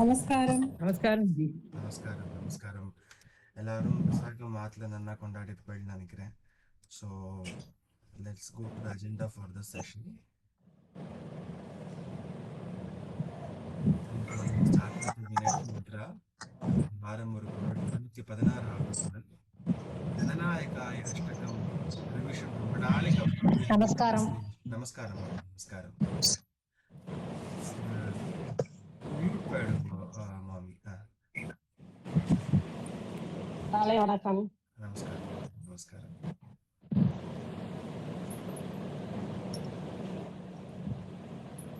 நமஸ்காரம். நமஸ்காரம் ஜி. நமஸ்காரம் நமஸ்காரம். எல்லாரும் விசாக மாத்துல நல்லா கொண்டாடிட்டு போயிட்டு நினைக்கிறேன். So let's go to the agenda for the session. Start பண்ணுறது முத்ரா வாரம் ஒரு குரல் 216வது குரல் ஜனநாயகாய அஷ்டகம் ரிவிஷன் ரொம்ப நாளைக்கு அப்புறம். நமஸ்காரம். நமஸ்காரம் நமஸ்காரம். மியூட் போயிடுங்க மாமி. காலை வணக்கம். நமஸ்காரம் நமஸ்காரம்.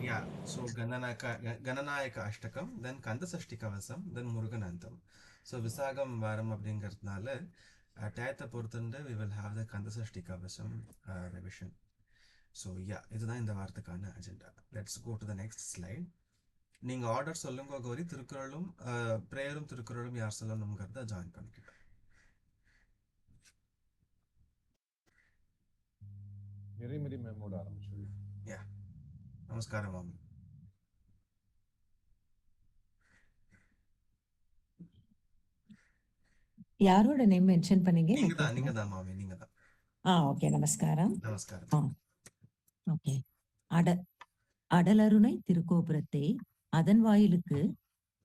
Yeah, so Gananayaka Ashtakam, then Kandasashti Kavasam, then Muruganantam. So Visagam Varam அப்படிங்கிறதுனால டயத்தை பொறுத்துண்டு we will have the Kandasashti Kavasam revision. So yeah, இதுதான் இந்த வாரத்துக்கான agenda. Let's go to the next slide. நீங்க ஆர்டர் சொல்லுங்க கௌரி. திருக்குறளும் பிரேயரும் திருக்குறளும் யார் சொல்லணுங்கிறத ஜாயின் பண்ணிக்கிட்டோம். நிறைமதி மேமோட ஆரம்பிச்சு. யா, நமஸ்காரம் மாமி. யாரோட நேம் மென்ஷன் பண்ணீங்க? நீங்க தான் மாமி, நீங்க தான். ஓகே, நமஸ்காரம். நமஸ்காரம். ஓகே. அடலருணை திருக்கோபுரத்தை அதன் வாயிலுக்கு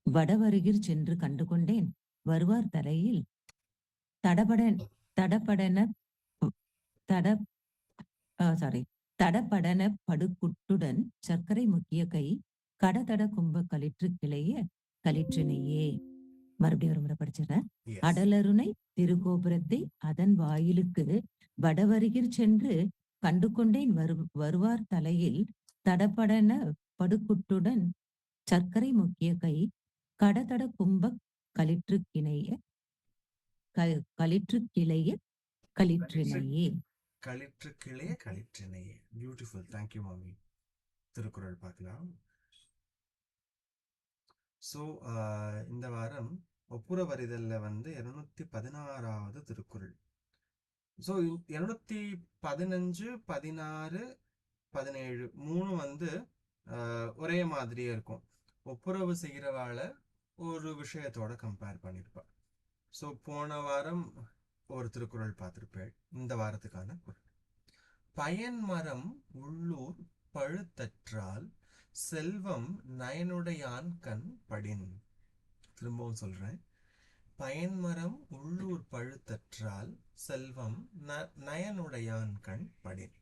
வடவருகிற் சென்று கண்டுகொண்டேன். வருவார் தலையில் தடபடன படுகுட்டுடன் சர்க்கரை முக்கிய கை கடதட கும்ப களிற்று கிளைய களிற்றினையே. மறுபடியும் ஒரு முறை படிச்சிடறேன். அடலருணை திருக்கோபுரத்தை அதன் வாயிலுக்கு வடவருகிற் சென்று கண்டுகொண்டேன். வருவார் தலையில் தடபடன படுகுட்டுடன் சர்க்கரை முக்கிய கை கடதட கும்ப களிற்று கிளைய களிற்றினையே. களிற்றினையே. பியூட்டிஃபுல். தேங்க்யூ மாமி. திருக்குறள் பார்க்கலாம். ஸோ இந்த வாரம் ஒப்புரவறிதல்ல 216வது திருக்குறள். ஸோ 215, 16, 17 மூணு ஒரே மாதிரியே இருக்கும். ஒப்புரவு செய்கிறவாள ஒரு விஷயத்தோட கம்பேர் பண்ணியிருப்பா. ஸோ போன வாரம் ஒரு திருக்குறள் பார்த்திருப்பேன். இந்த வாரத்துக்கான குறள்: பயன்மரம் உள்ளூர் பழுத்தற்றால் செல்வம் நயனுடையான் கண் படின். திரும்பவும் சொல்றேன். பயன்மரம் உள்ளூர் பழுத்தற்றால் செல்வம் நயனுடையான் கண் படின்.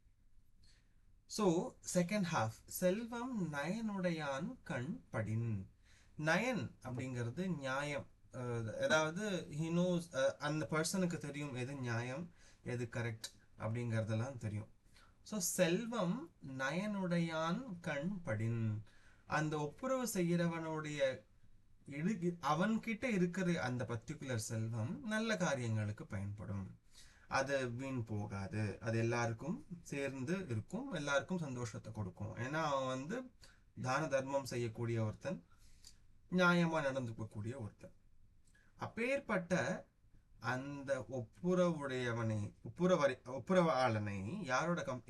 ஸோ செகண்ட் ஹாஃப், செல்வம் நயனுடையான் கண் படின். நயன் அப்படிங்கிறது நியாயம். அதாவது he knows, அந்த பர்சனுக்கு தெரியும் எது நியாயம் எது கரெக்ட் அப்படிங்கிறதெல்லாம் தெரியும். ஸோ செல்வம் நயனுடையான் கண் படின். அந்த ஒப்புரவு செய்கிறவனுடைய அவன்கிட்ட இருக்கிற அந்த பர்டிகுலர் செல்வம் நல்ல காரியங்களுக்கு பயன்படும். அது வீண் போகாது. அது எல்லாருக்கும் சேர்ந்து இருக்கும், எல்லாருக்கும் சந்தோஷத்தை கொடுக்கும். ஏன்னா அவன் தான தர்மம் செய்யக்கூடிய ஒருத்தன், நியாயமா நடந்துக்கக்கூடிய ஒருத்தன். அப்பேற்பட்ட அந்த ஒப்புரவாளனை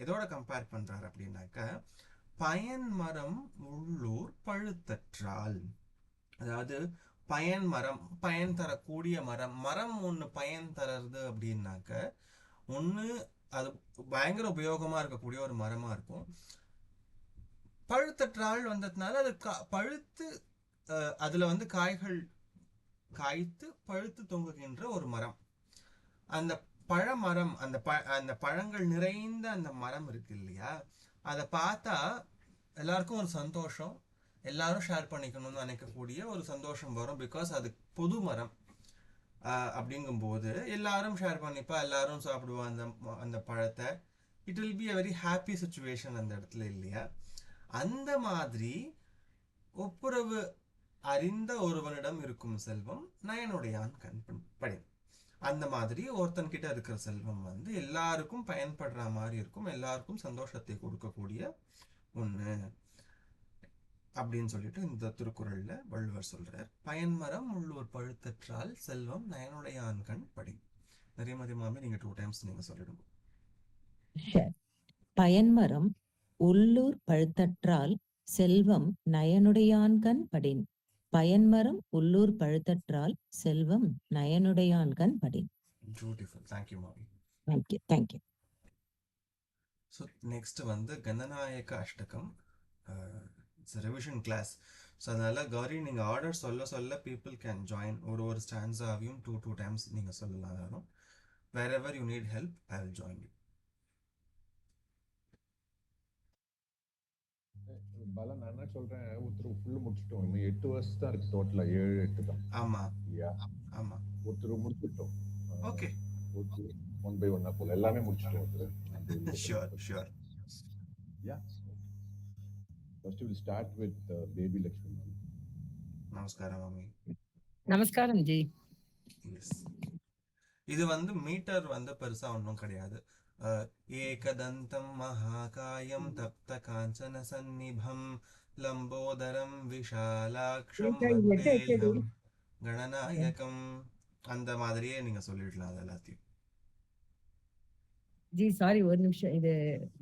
எதோட கம்பேர் பண்றாரு அப்படின்னாக்க, பயன்மரம் உள்ளூர் பழுத்தற்றால். அதாவது பயன்மரம், பயன் தரக்கூடிய மரம் ஒன்று பயன் தரது அப்படின்னாக்க, ஒன்று அது பயங்கர உபயோகமா இருக்கக்கூடிய ஒரு மரமா இருக்கும். பழுத்தற்றால் வந்ததுனால அது பழுத்து அதுல காய்கள் காய்த்து பழுத்து தொங்குகின்ற ஒரு மரம். அந்த பழமரம், அந்த பழங்கள் நிறைந்த அந்த மரம் இருக்கு இல்லையா, அதை பார்த்தா எல்லாருக்கும் ஒரு சந்தோஷம், எல்லாரும் ஷேர் பண்ணிக்கணும்னு நினைக்கக்கூடிய ஒரு சந்தோஷம் வரும். பிகாஸ் அது பொது மரம் அப்படிங்கும்போது எல்லாரும் ஷேர் பண்ணிப்பா, எல்லாரும் சாப்பிடுவோம் அந்த பழத்தை. It will be a very happy situation அந்த இடத்துல இல்லையா. அந்த மாதிரி ஒப்புரவு அறிந்த ஒருவனிடம் இருக்கும் செல்வம் நயனுடையான் கண் படின். அந்த மாதிரி ஒருத்தன் கிட்ட இருக்கிற செல்வம் எல்லாருக்கும் பயன்படுற மாதிரி இருக்கும், எல்லாருக்கும் சந்தோஷத்தை கொடுக்கக்கூடிய ஒண்ணு அப்படின்னு சொல்லிட்டு இந்த திருக்குறள்ல வள்ளுவர் சொல்றார். பயன்மரம் உள்ளூர் பழுத்தற்றால் செல்வம் நயனுடையான் கண் படின். நிறைய மாமி நீங்க 2 times நீங்க சொல்லிடுங்க. பயன்மரம் உள்ளூர் பழுத்தற்றால் செல்வம் நயனுடையான் கண் படின். பயன்மரம் உள்ளூர் பழுத்தற்றால் செல்வம் நயனுடையான்கண் படி. பியூட்டிஃபுல். தேங்க்யூ மாமி. Thank you thank you. ஸோ நெக்ஸ்ட் வந்து Gananayaka Ashtakam. It's revision class. So அதனால கௌரி நீங்கள் ஆர்டர் சொல்ல சொல்ல பீப்புள் கேன் ஜாயின். ஒரு ஸ்டான்ஸாவையும் டூ டைம்ஸ் நீங்கள் சொல்லலாம். வரும் wherever you need help I will join you. Bala நான் என்ன சொல்றேன், ஒருத்தர் ஃபுல்லு முடிச்சிட்டோம். இன்னும் 8 வருஷம் தான் இருக்கு டோட்டலா. 7 8 தான். ஆமா இல்லையா? ஆமா. ஒருத்தர் முடிச்சிட்டோம். ஓகே. ஒருத்தர் 1 by 1 போல எல்லாமே முடிச்சிட்டோம் ஒருத்தர். Sure. Yeah. First we'll start with baby Lakshmi. நமஸ்காரம் மாமி. நமஸ்காரம் ஜி. எஸ். இது வந்து மீட்டர் வந்து பெருசா ஒன்றும் கிடையாது. ஏகதந்தம் மகாகாயம் தப்த காஞ்சன சந்நிபம் லம்போதரம் விஷாலாக்ஷம் வந்தேகம் கணநாயகம். அந்த மாதிரியே நீங்க சொல்லிடலாம் அது எல்லாத்தையும். ஜி சாரி, ஒரு நிமிஷம், இது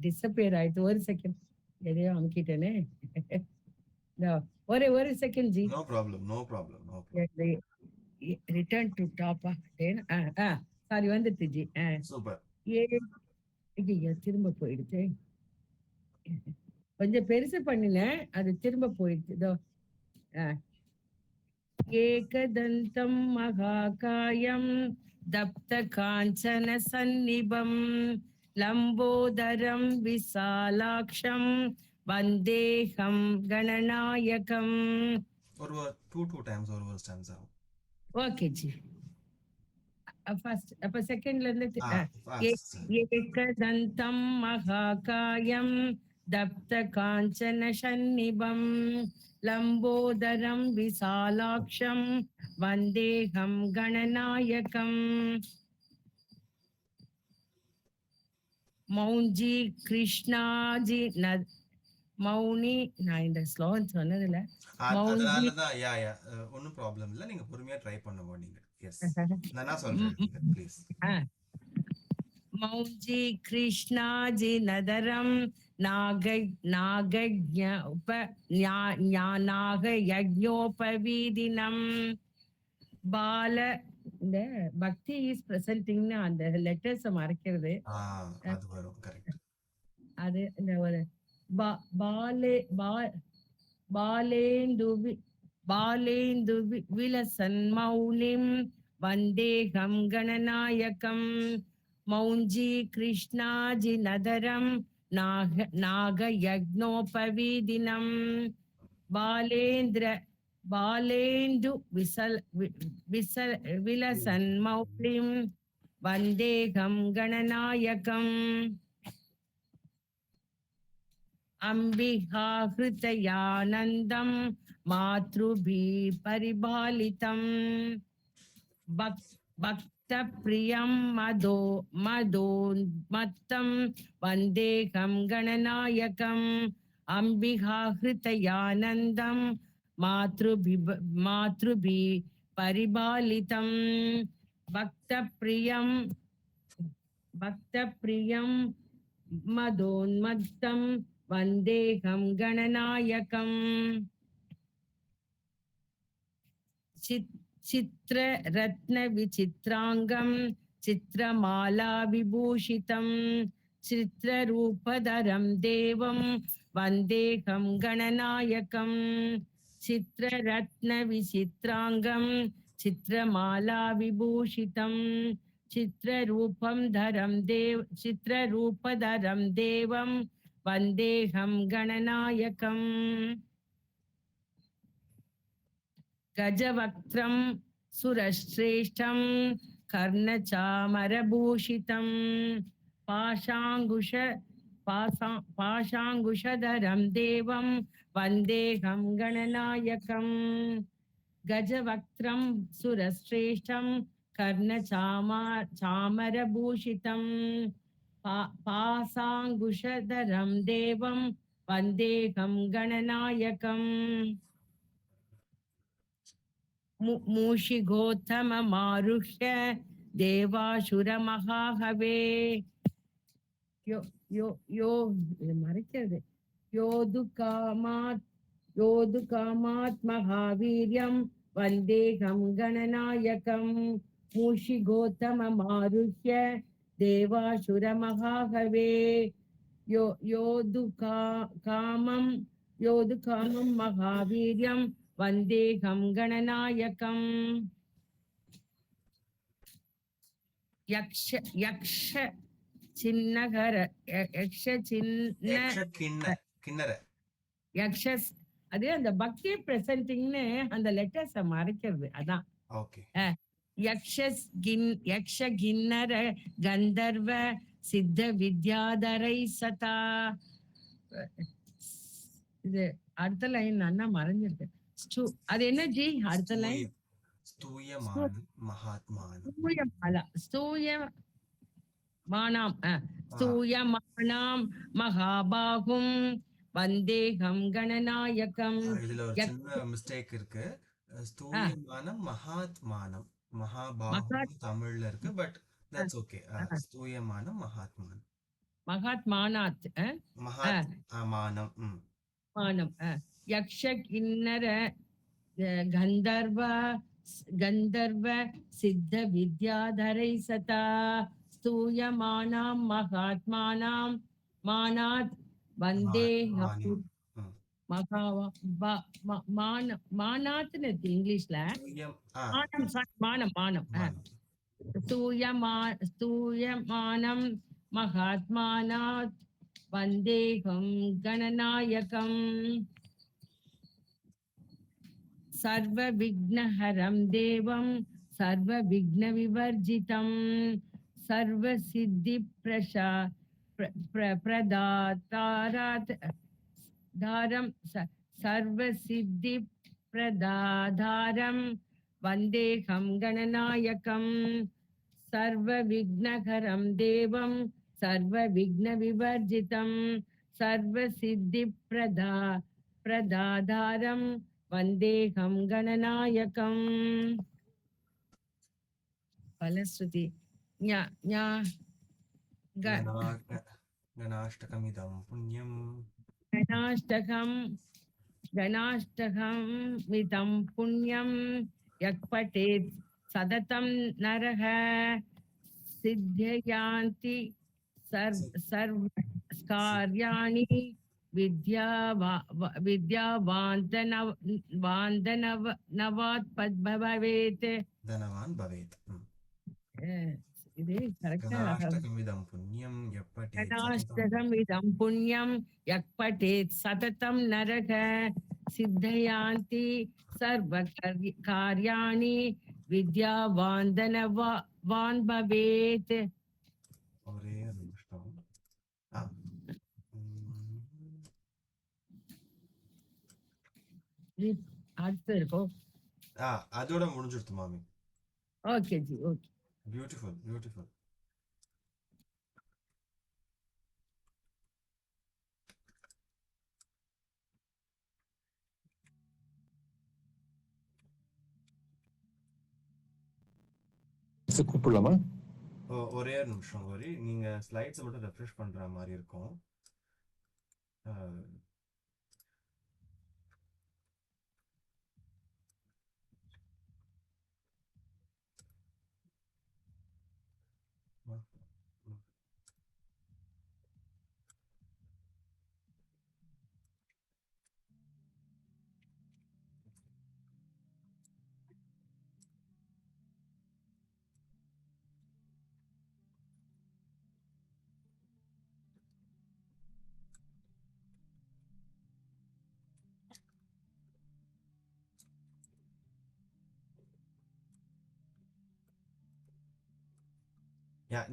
டிஸப்பியர் ஆயிடுச்சு. ஒரு செகண்ட், எதையோ அமுக்கிட்டேனே. ஒரு செகண்ட் ஜி. No problem. ரிட்டர்ன் டு டாப்பா. சாரி, வந்துட்டு ஜி. சூப்பர். திரும்ப போயிடுச்சு. கொஞ்சம் பெருசு பண்ணினேன், அது திரும்ப போயிடுச்சு. இதோ ஏகதந்தம் மகாகாயம் தப்த காஞ்சன சந்நிபம் லம்போதரம் விசாலாக்ஷம் வந்தேகம் கணநாயகம். ஒரு டூ டைம்ஸ் ஒரு ஸ்டான்ஸ் ஆகும். Okay G. ஃபர்ஸ்ட் அப்ப செகண்ட்ல இருந்து ஏகதந்தம் மகாகாயம் தப்த காஞ்சன சந்நிபம் லம்போதரம் விசாலாக்ஷம் வந்தேகம் கணநாயகம். மௌஞ்சி கிருஷ்ணாஜி மௌனி. நான் இந்த ஸ்லோகன் சொன்னதில்ல. அதனாலதான் ஒன்னும் ப்ராப்ளம் இல்ல. நீங்க பொறுமையா ட்ரை பண்ணுங்க. நீங்க நான் சொல்றேன் ப்ளீஸ். மௌஞ்சி கிருஷ்ணாஜி நதரம் நாகயஜ்ஞோபவீதினம் பால. இந்த பக்தி இஸ் பிரசன்டிங்னு அந்த லெட்டர்ஸ் மறைக்கிறது. அது வரும். கரெக்ட். அது இந்த ஒரு பாலேந்து விலசன் மௌலிம் வந்தேகம் கணநாயகம். மௌஞ்சி கிருஷ்ணாஜி நதரம் நாகயஜ்ஞோபவீதினம் பாலேந்து விலசன் மௌலிம் வந்தேகம் கணநாயகம். அம்பிகா ஹிருதயானந்தம் மாத்ருபி பரிபாலிதம் பக்த பிரியம் மதோன்மத்தம் வந்தேகம் கணநாயகம். அம்பிகா ஹிருதயானந்தம் மாத்ருபி பரிபாலிதம் பக்த பிரியம் மதோன்மத்தம் வந்தேகம் கணநாயகம். சித்ர ரத்ன விசித்ராங்கம் சித்ரமாலா விபூஷிதம் சித்ரரூபதரம் தேவம் வந்தேகம் கணநாயகம். சித்ர ரத்ன விசித்ராங்கம் சித்ரமாலா விபூஷிதம் சித்ரரூபதரம் தேவம் வந்தேகம் கணநாயகம். கஜவக்த்ரம் சுரஸ்ரேஷ்டம் கர்ணசாமரபூஷிதம் பாஷாங்குஷதரம் தேவம் வந்தேகம் கணநாயகம். கஜவக்த்ரம் சுரஸ்ரேஷ்டம் கர்ணசாமரபூஷிதம் பாசாங்குஷதரம் தேவம் வந்தேகம் கணநாயகம். மூஷிகோத்தமமாருஹ்ய தேவாசுரமஹாஹவே மறைக்கிறது யோதுகாமாத் योधु कामात् महावीर्यं वन्देऽहं गणनायकम् मूषिगोतममारुह्य देवासुरमहाहवे योधु कामं महावीर्यं वन्देऽहं गणनायकम् यक्ष சின்னகர கிண்ணற யக்ஷஸ் அது அந்த பக்தி பிரசன்டிங்னு அந்த லெட்டர்ஸ மறைக்கிறது அதான். ஓகே. யக்ஷ கிண்ணர கந்தர்வ சித்த வித்யாதரை சதா. இது அடுத்த லைன் அண்ணா மறைஞ்சிருக்கு. அது என்ன ஜி அடுத்த லைன்? ஸ்தூயமானாம் மகாபாகும் வந்தேகம் கணநாயகம். இதுல ஒரு சின்ன மிஸ்டேக் இருக்கு. ஸ்தூயமானம் மகாத்மானம், மகாபாகும் தமிழ்ல இருக்கு, பட் தட்ஸ் ஓகே. ஸ்தூயமானம் மகாத்மானம், மகாத்மானாத் மகாத்மானம் மானம். யக்ஷ கிண்ணர கந்தர்வ சித்த வித்யாதரை சதா ஸ்தூயமானாம் மகாத்மானாம் மானாத் வந்தே மானாத்னு இருக்கு இங்கிலீஷ்ல. மானம் ஸ்தூயமானம் மகாத்மானாத் வந்தேகம் கணநாயகம். சர்வ விக்னஹரம் தேவம் சர்வ விக்ன விவர்ஜிதம் சர்வ சித்தி பிரதாதாரம் சர்வ சித்தி பிரதாதாரம் வந்தேகம் கணநாயகம். சர்வ விக்னஹரம் தேவம் சர்வ விக்ன விவர்ஜிதம் சர்வ சித்தி பிரதாதாரம் வந்தேகம் கணநாயகம். பலஸ்ருதி கணாஷ்டகமிதம் புண்ணியம் கணாஷ்டகம் மிதம் புண்ணியம் யக் படேத் சததம் நரஹ சித்யயாந்தி சர்வ கார்யாணி வித்யாவாந்தனவாத் பவேத் தனவான் பவேத். இது கரெக்டா? கணாஷ்டகமிதம் புண்ணியம் யக் படேத் சததம் நரக சித்தயாந்தி சர்வ கார்யாணி வித்யாவாந்தனவான் பவேத். ஒரே நிமிஷம். அடுத்து இருக்கும். அதோட முடிஞ்சிருத்து மாமி. ஓகே ஜி, ஓகே. Beautiful beautiful. கூப்பிடலாமா? ஒரே நிமிஷம் கோரி, நீங்க ஸ்லைட்ஸ் மட்டும் ரெஃப்ரெஷ் பண்ற மாதிரி இருக்கும்.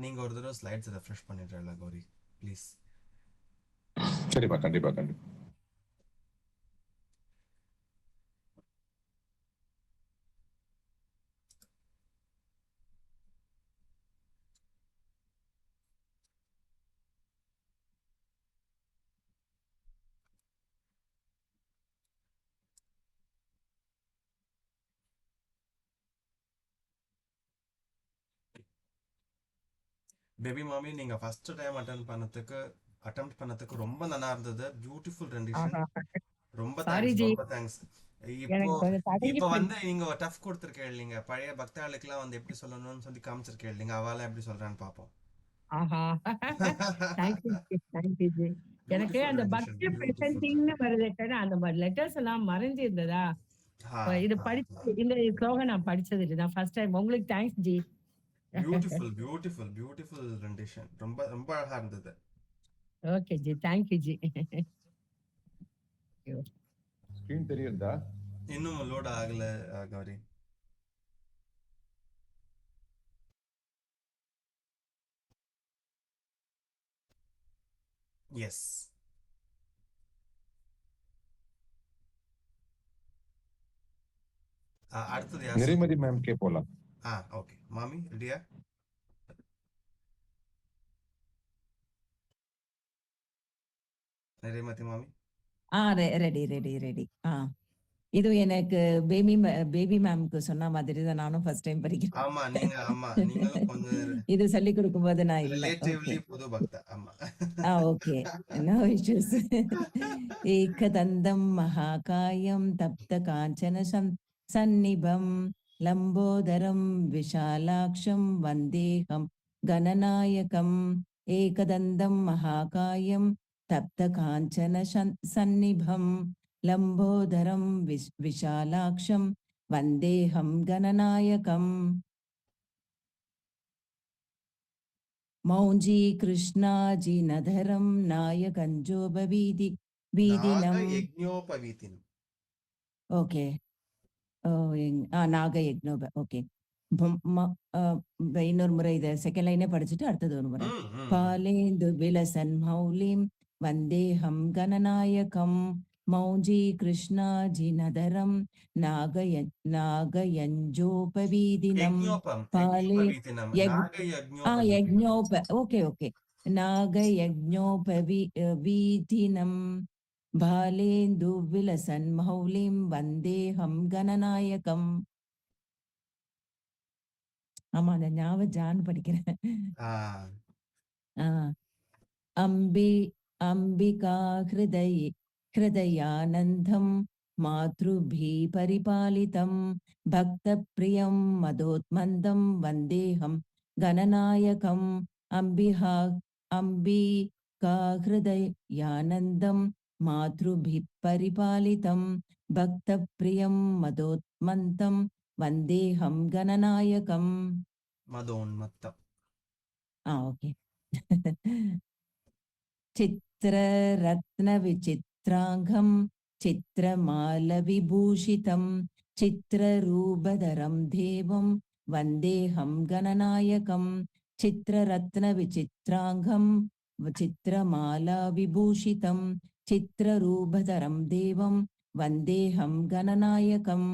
நீங்க ஒரு தடவை ஸ்லைட்ஸ் ரெஃப்ரெஷ் பண்ணிடுறீங்களா கௌரி ப்ளீஸ்? சரிப்பா, கண்டிப்பா கண்டிப்பா. பேபி மாமி, நீங்க ஃபர்ஸ்ட் டைம் அட்டெம்ப்ட் பண்ணதுக்கு ரொம்ப நல்லா இருந்தது. Beautiful rendition. ரொம்ப சாரி தேங்க்ஸ், ஜி. ரொம்ப தேங்க்ஸ். இப்போ எனக்கு கொஞ்சம் தடங்கி இப்போ போயிடுச்சு. வந்து நீங்க ஒரு டஃப் கொடுத்துருக்கேன் இல்லைங்க, பழைய பக்தாளுக்கெல்லாம் வந்து எப்படி சொல்லணும்னு சொல்லி காமிச்சிருக்கேன் இல்லைங்க, அவெல்லாம் எப்படி சொல்றான்னு பார்ப்போம். ஆஹா. தேங்க்யூ ஜி. தேங்க்யூ ஜி. எனக்கு பியூட்டிஃபுல் அந்த ரெண்டிஷன், பக்தி பியூட்டிஃபுல். பிரசன்டிங்னு வருது தவிர, அந்த லெட்டர்ஸ் எல்லாம் மறைஞ்சு இருந்ததா? ஹா இது ஹா ஹா. படிச்சு இந்த ஸ்லோகம் நான் படிச்சது இல்லை. நான் ஃபர்ஸ்ட் டைம். உங்களுக்கு thanks G. Beautiful beautiful beautiful rendition, ரொம்ப ரொம்ப அழகா இருந்தது. Okay G. Thank you G. Screen தெரியுதா? இன்னும் லோட் ஆகல கௌரி. எஸ். அடுத்தது யார்? நிறைமதி மேம் கே போலாம். ஓகே மாமி ரெடியா? நிறைமதி மாமி. ரெடி. இது எனக்கு பேபி மேம்க்கு சொன்ன மாதிரி தான் நானும் ஃபர்ஸ்ட் டைம் படிக்கிறேன். ஆமா நீங்களும் கொஞ்சம் இது சொல்லி கொடுக்கும்போது நான் இல்ல. ரிலேட்டிவ்லி புது பக்தா. ஆமா. Okay, no issues. ஏகதந்தம் மகாகாயம் தப்த காஞ்சன சந்நிபம் லம்போதரம் விஷாலாக்ஷம் வந்தேகம் கணநாயகம். ஏகதந்தம் மகாகாயம் தப்த காஞ்சன சந்நிபம் லம்போதரம் விஷாலாக்ஷம் வந்தேகம் கணநாயகம். மௌஞ்சி கிருஷ்ணாஜி நதரம் நாயகஞ்சோபவீதினம். நாகயஜ்ஞோபவீதினம். ஓகே. நாகயக்னோப. ஓகே. இன்னொரு முறை இதை செகண்ட் லைனே படிச்சுட்டு அடுத்தது ஒரு முறை. பாலேந்து விலசன் மௌலிம் வந்தேகம் கணநாயகம். மௌஞ்சி கிருஷ்ணாஜி நதரம் நாகயஞ்சோபவீதினம். யக்ஞோப. ஓகே. நாகயக்ஞோபவீதினம் பாலேந்து விலசன் மௌலிம் வந்தேகம் கணநாயகம். ஆமா, அந்த ஞாபகம் படிக்கிறேன். அம்பிகா ஹிருதயானந்தம் மாத்ருபி பரிபாலிதம் பக்த பிரியம் மதோத்மந்தம் வந்தேகம் கணநாயகம். அம்பிகா ஹிருதயானந்தம் மாத்ருபி பரிபாலிதம் பக்த பிரியம் மதோத்மந்தம் வந்தேகம் கணநாயகம். மதோன்மத்தம். ஓகே. சித்திரரத்ன விசித்ராங்கம் சித்திரமால விபூஷிதம் சித்திரரூபதரம் தேவம் வந்தேகம் கணநாயகம். சித்திரரத்ன விசித்ராங்கம் சித்திரமாலா விபூஷிதம் சித்திரரூபதரம் தேவம் வந்தேகம் கணநாயகம்.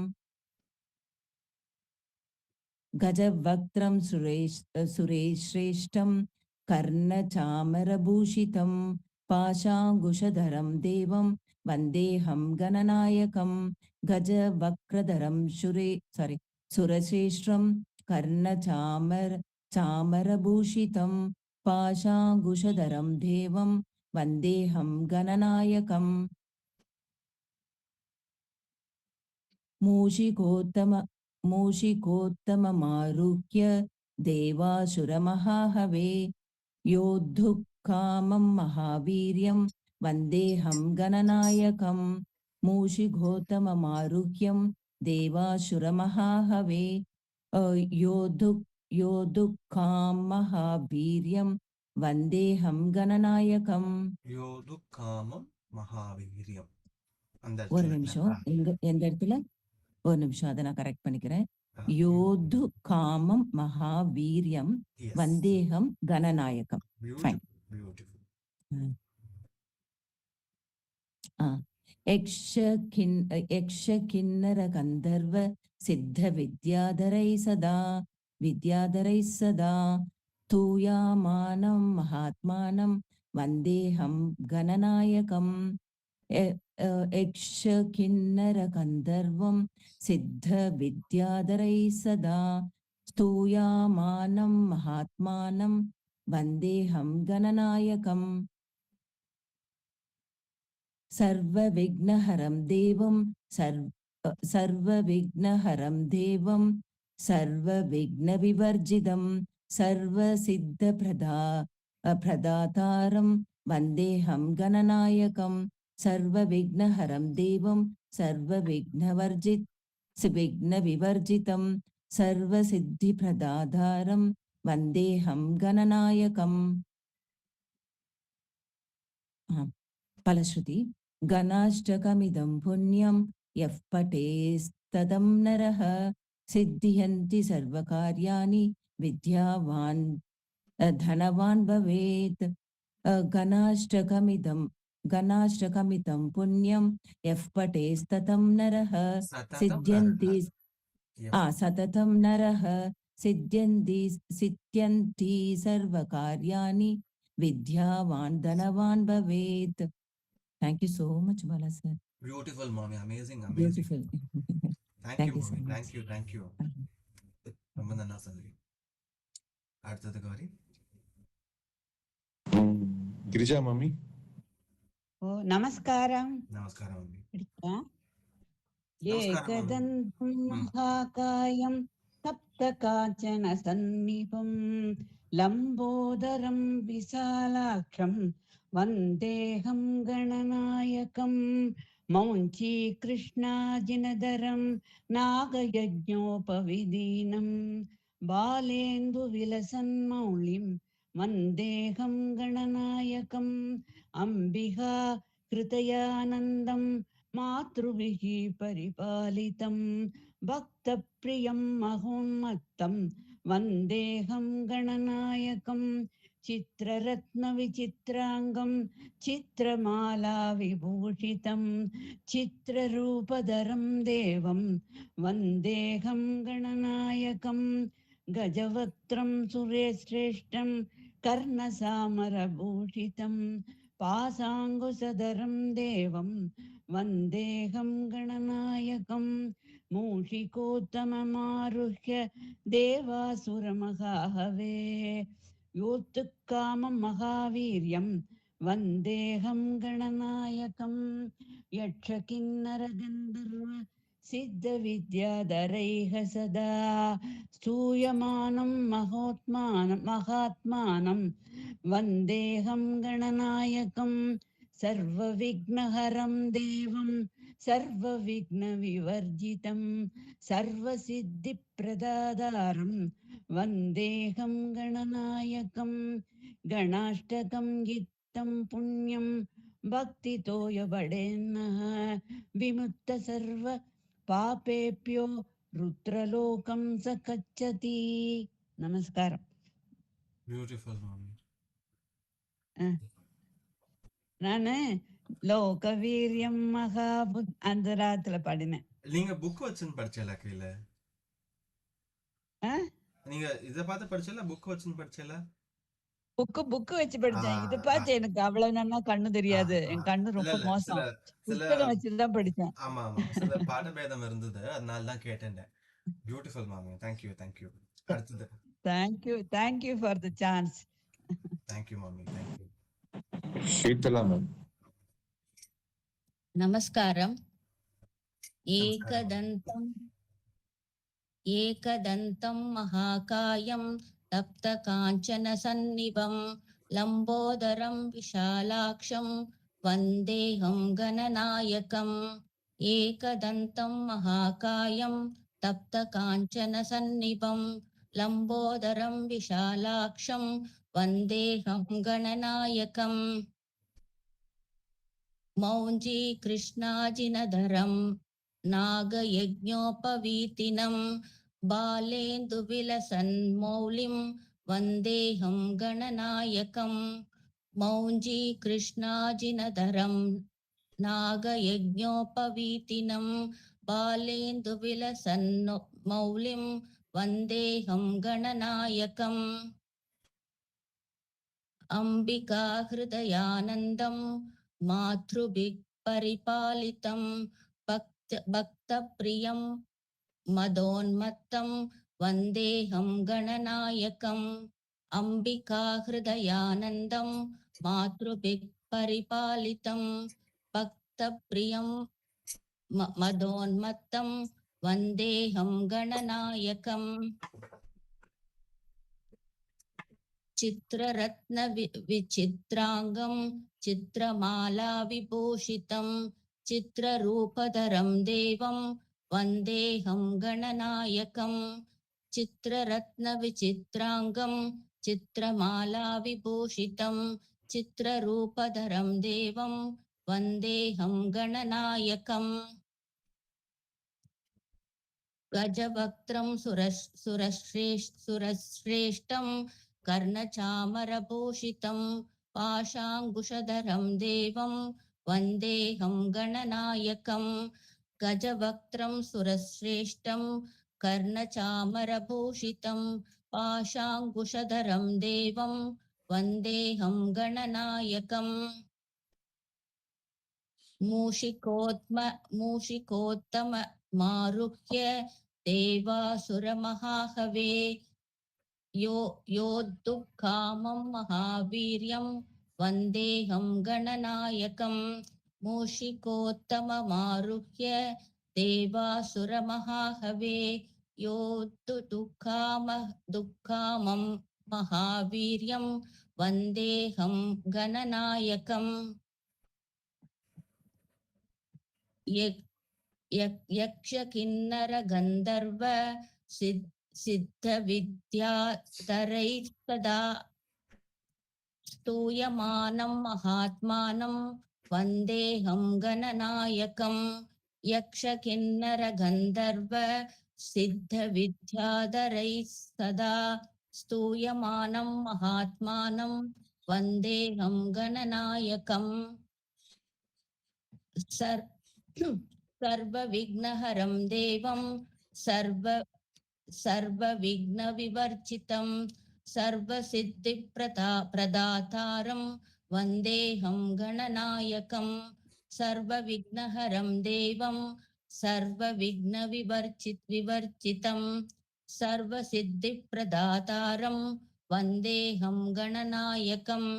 கஜவக்திரம் சுரேஷ்ரேஷ்டம் கர்ணசாமரபூஷிதம் பாஷாங்குஷதரம் தேவம் வந்தேகம் கணநாயகம். கஜவக்ரதரம் சுரசிரேஷ்டம் கர்ணசாமரபூஷிதம் பாஷாங்குஷதரம் தேவம் வந்தேகம் கணநாயகம். மூஷிகோத்தமமாருக்ய தேவாசுரமஹாஹவே யோத்துக்காமம் மகாவீர்யம் வந்தேகம் கணநாயகம். மூஷிகோத்தமமாருக்யம் தேவாசுரமஹாஹவே யோதுக்காம் மகாவீர்யம் வந்தேகம் கணநாயகம். யோதுக்காமம் மகாவீர்யம். ஒரு நிமிஷம், எந்த இடத்துல? ஒரு நிமிஷம், அதை நான் கரெக்ட் பண்ணிக்கிறேன். யோது காமம் மகாவீரியம் வந்தேகம் கணநாயகம். ஃபைன். யக்ஷ கிண்ணர கந்தர்வ சித்த வித்யாதரை சதா தூயாமானம் மகாத்மானம் வந்தேகம் கணநாயகம். யக்ஷ கிண்ணர கந்தர்வம் சித்த வித்யாதரை சதா ஸ்தூயாமானம் மகாத்மானம் வந்தேகம் கணநாயகம். सर्वविघ्नहरं देवं सर्वविघ्नहरं देवं सर्वविघ्नविवर्जितं प्रदातारं वन्देऽहं गणनायकं सर्वविघ्नहरं देवं विघ्नविवर्जितं सर्वसिद्धिप्रदातारं वन्देऽहं गणनायकम्. फलश्रुति. गणाष्टकमिदं पुण्यं यः पठेस्तदं नरः सिद्ध्यन्ति सर्वकार्याणि विद्यावान् धनवान् भवेत्. गणाष्टकमिदं पुण्यं यः पठेस्ततं नरः सिद्ध्यन्ति सततं नरः सिद्ध्यन्ति सर्वकार्याणि विद्यावान् धनवान् भवेत्. Thank you so much, Bala sir. Beautiful, mommy. Amazing. Beautiful. Thank you, so mommy. much. Thank you. ரொம்ப நல்லா சொன்னீங்க. அடுத்தது கௌரி. గిరిజా మమ్మీ. ఓ నమస్కారం. நமஸ்காரம் மம்மி. ఏకదంతం మహాకాయం సప్తకాంచన సన్నిభం లంబోదరం విశాలాక్షం వందేహం గణనాయకం మౌంచీ కృష్ణాజినదరం నాగయజ్ఞోపవిదీనం బాలేందు విలసన్మౌళిం వందేహం గణనాయకం అంబికా హృదయానందం మాతృభిః పరిపాలితం భక్తప్రియం మహోన్మత్తం వందేహం గణనాయకం చిత్రరత్న విచిత్రాంగం చిత్రమాలా విభూషితం చిత్రరూపధరం దేవం వందేహం గణనాయకం గజవక్త్రం సురేశ్రేష్టం కర్ణసామరభూషితం పాశాంగుసదరం దేవం వందేహం గణనాయకం మూషికోత్తమమారుహ్య దేవాసురమహాహవే యోత్తుకామం మహావీర్యం వందేహం గణనాయకం యక్షకిన్నరగంధర్వ సిద్ధవిద్యాధరైః సదా స్తూయమానం మహాత్మానం వందేహం గణనాయకం సర్వవిఘ్నహరం దేవం సర్వవిఘ్నవివర్జితం సర్వసిద్ధిప్రదాతారం వందేహం గణనాయకం గణాష్టకం గిత్తం పుణ్యం భక్తితో యబడేన్నః విముక్త సర్వ పాపేభ్యో రుద్రలోకం సగచ్చతి. நமஸ்காரம். பியூட்டிஃபுல் மாமி. நானு லோகவீரியம் மகாபுத் அந்த ராத்துல பாடினேன். நீங்க புக் வச்சுன்னு படிச்சல கையில? நீங்க இத பார்த்து படிச்சல புக் வச்சுன்னு படிச்சல? புக் வச்சு படிச்சேன். இத பார்த்து எனக்கு அவ்வளவு நல்லா கண்ணு தெரியாது. என் கண்ணு ரொம்ப மோசம். புத்தகம் வச்சுதான் படிச்சேன். ஆமா சில பாடபேதம் இருந்தது, அதனால தான் கேட்டேன். பியூட்டிஃபுல் மாமி. Thank you. அடுத்தது. Thank you for the chance. Thank you மாமி. Thank you. ஷீதலா மேம். நமஸ்காரம். ஏகதந்தம் மகாகாயம் தப்த காஞ்சன சந்நிபம் லம்போதரம் விஷாலாக்ஷம் வந்தேஹம் கணநாயகம். ஏகதந்தம் மகாகாயம் தப்த காஞ்சன சந்நிபம் லம்போதரம் விஷாலாக்ஷம் வந்தேஹம் கணநாயகம். மௌஞ்சி கிருஷ்ணாஜினதரம் நாகயஜ்ஞோபவீதினம் பாலேந்து விலசன் மௌலிம் வந்தேஹம் கணநாயகம். மௌஞ்சி கிருஷ்ணாஜினதரம் நாகயஜ்ஞோபவீதினம் பாலேந்து விலசன் மௌலிம் வந்தேஹம் கணநாயகம். அம்பிகா ஹிருதயானந்தம் மாத்ருபிக் பரிபாலிதம் பக்தப்ரியம் மதோன்மத்தம் வந்தேஹம் கணநாயகம். அம்பிகா ஹிருதயானந்தம் மாத்ருபிக் பரிபாலிதம் भक्तप्रियं मदोन्मत्तं वन्देऽहं गणनायकम् चित्ररत्न विचित्रांगं चित्रमाला विभूषितं चित्ररूपधरं देवं वन्देऽहं गणनायकम् चित्ररत्न विचित्रांगं चित्रमाला विभूषितं चित्ररूपधरं देवं वन्देऽहं गणनायकम् गजवक्त्रं सुरश्रेष्ठं कर्णचामरभूषितं पाशाङ्कुशधरं देवं वन्देऽहं गणनायकम् गजवक्त्रं सुरश्रेष्ठं कर्णचामरभूषितं पाशाङ्कुशधरं देवं वन्देऽहं गणनायकम् मूषिकोत्तम मारुह्य देवासुरमहाहवे योद्धुकामं महावीर्यं वन्देऽहं गणनायकम् मूषिकोत्तममारुह्य देवासुरमहाहवे दुःखामं महावीर्यं वन्देऽहं गणनायकम् यक्षकिन्नर गन्धर्व सिद्धविद्याधरैस्तदा स्तूयमानं महात्मानं वन्देऽहं गणनायकम् यक्षकिन्नर गन्धर्व सिद्धविद्याधरैस्तदा स्तूयमानं महात्मानं वन्देऽहं गणनायकम् सर्वविघ्नहरं देवं सर्वविघ्नविवर्जितं सर्वसिद्धिप्रदातारं वन्देऽहं गणनायकम् सर्वविघ्नहरं देवं सर्वविघ्नविवर्जितं सर्वसिद्धिप्रदातारं वन्देऽहं गणनायकम्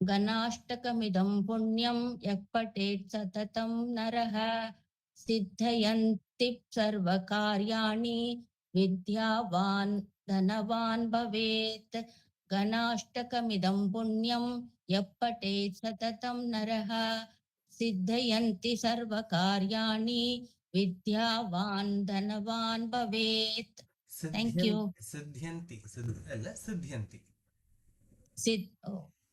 गणाष्टकमिदं पुण्यं यः पठेत् सततं नरः सिद्धयन्ति सर्वकार्याणि विद्यावान् धनवान् भवेत् गणाष्टकमिदं पुण्यं यः पठेत् सततं नरः सिद्धयन्ति सर्वकार्याणि विद्यावान् धनवान् भवेत् Thank you.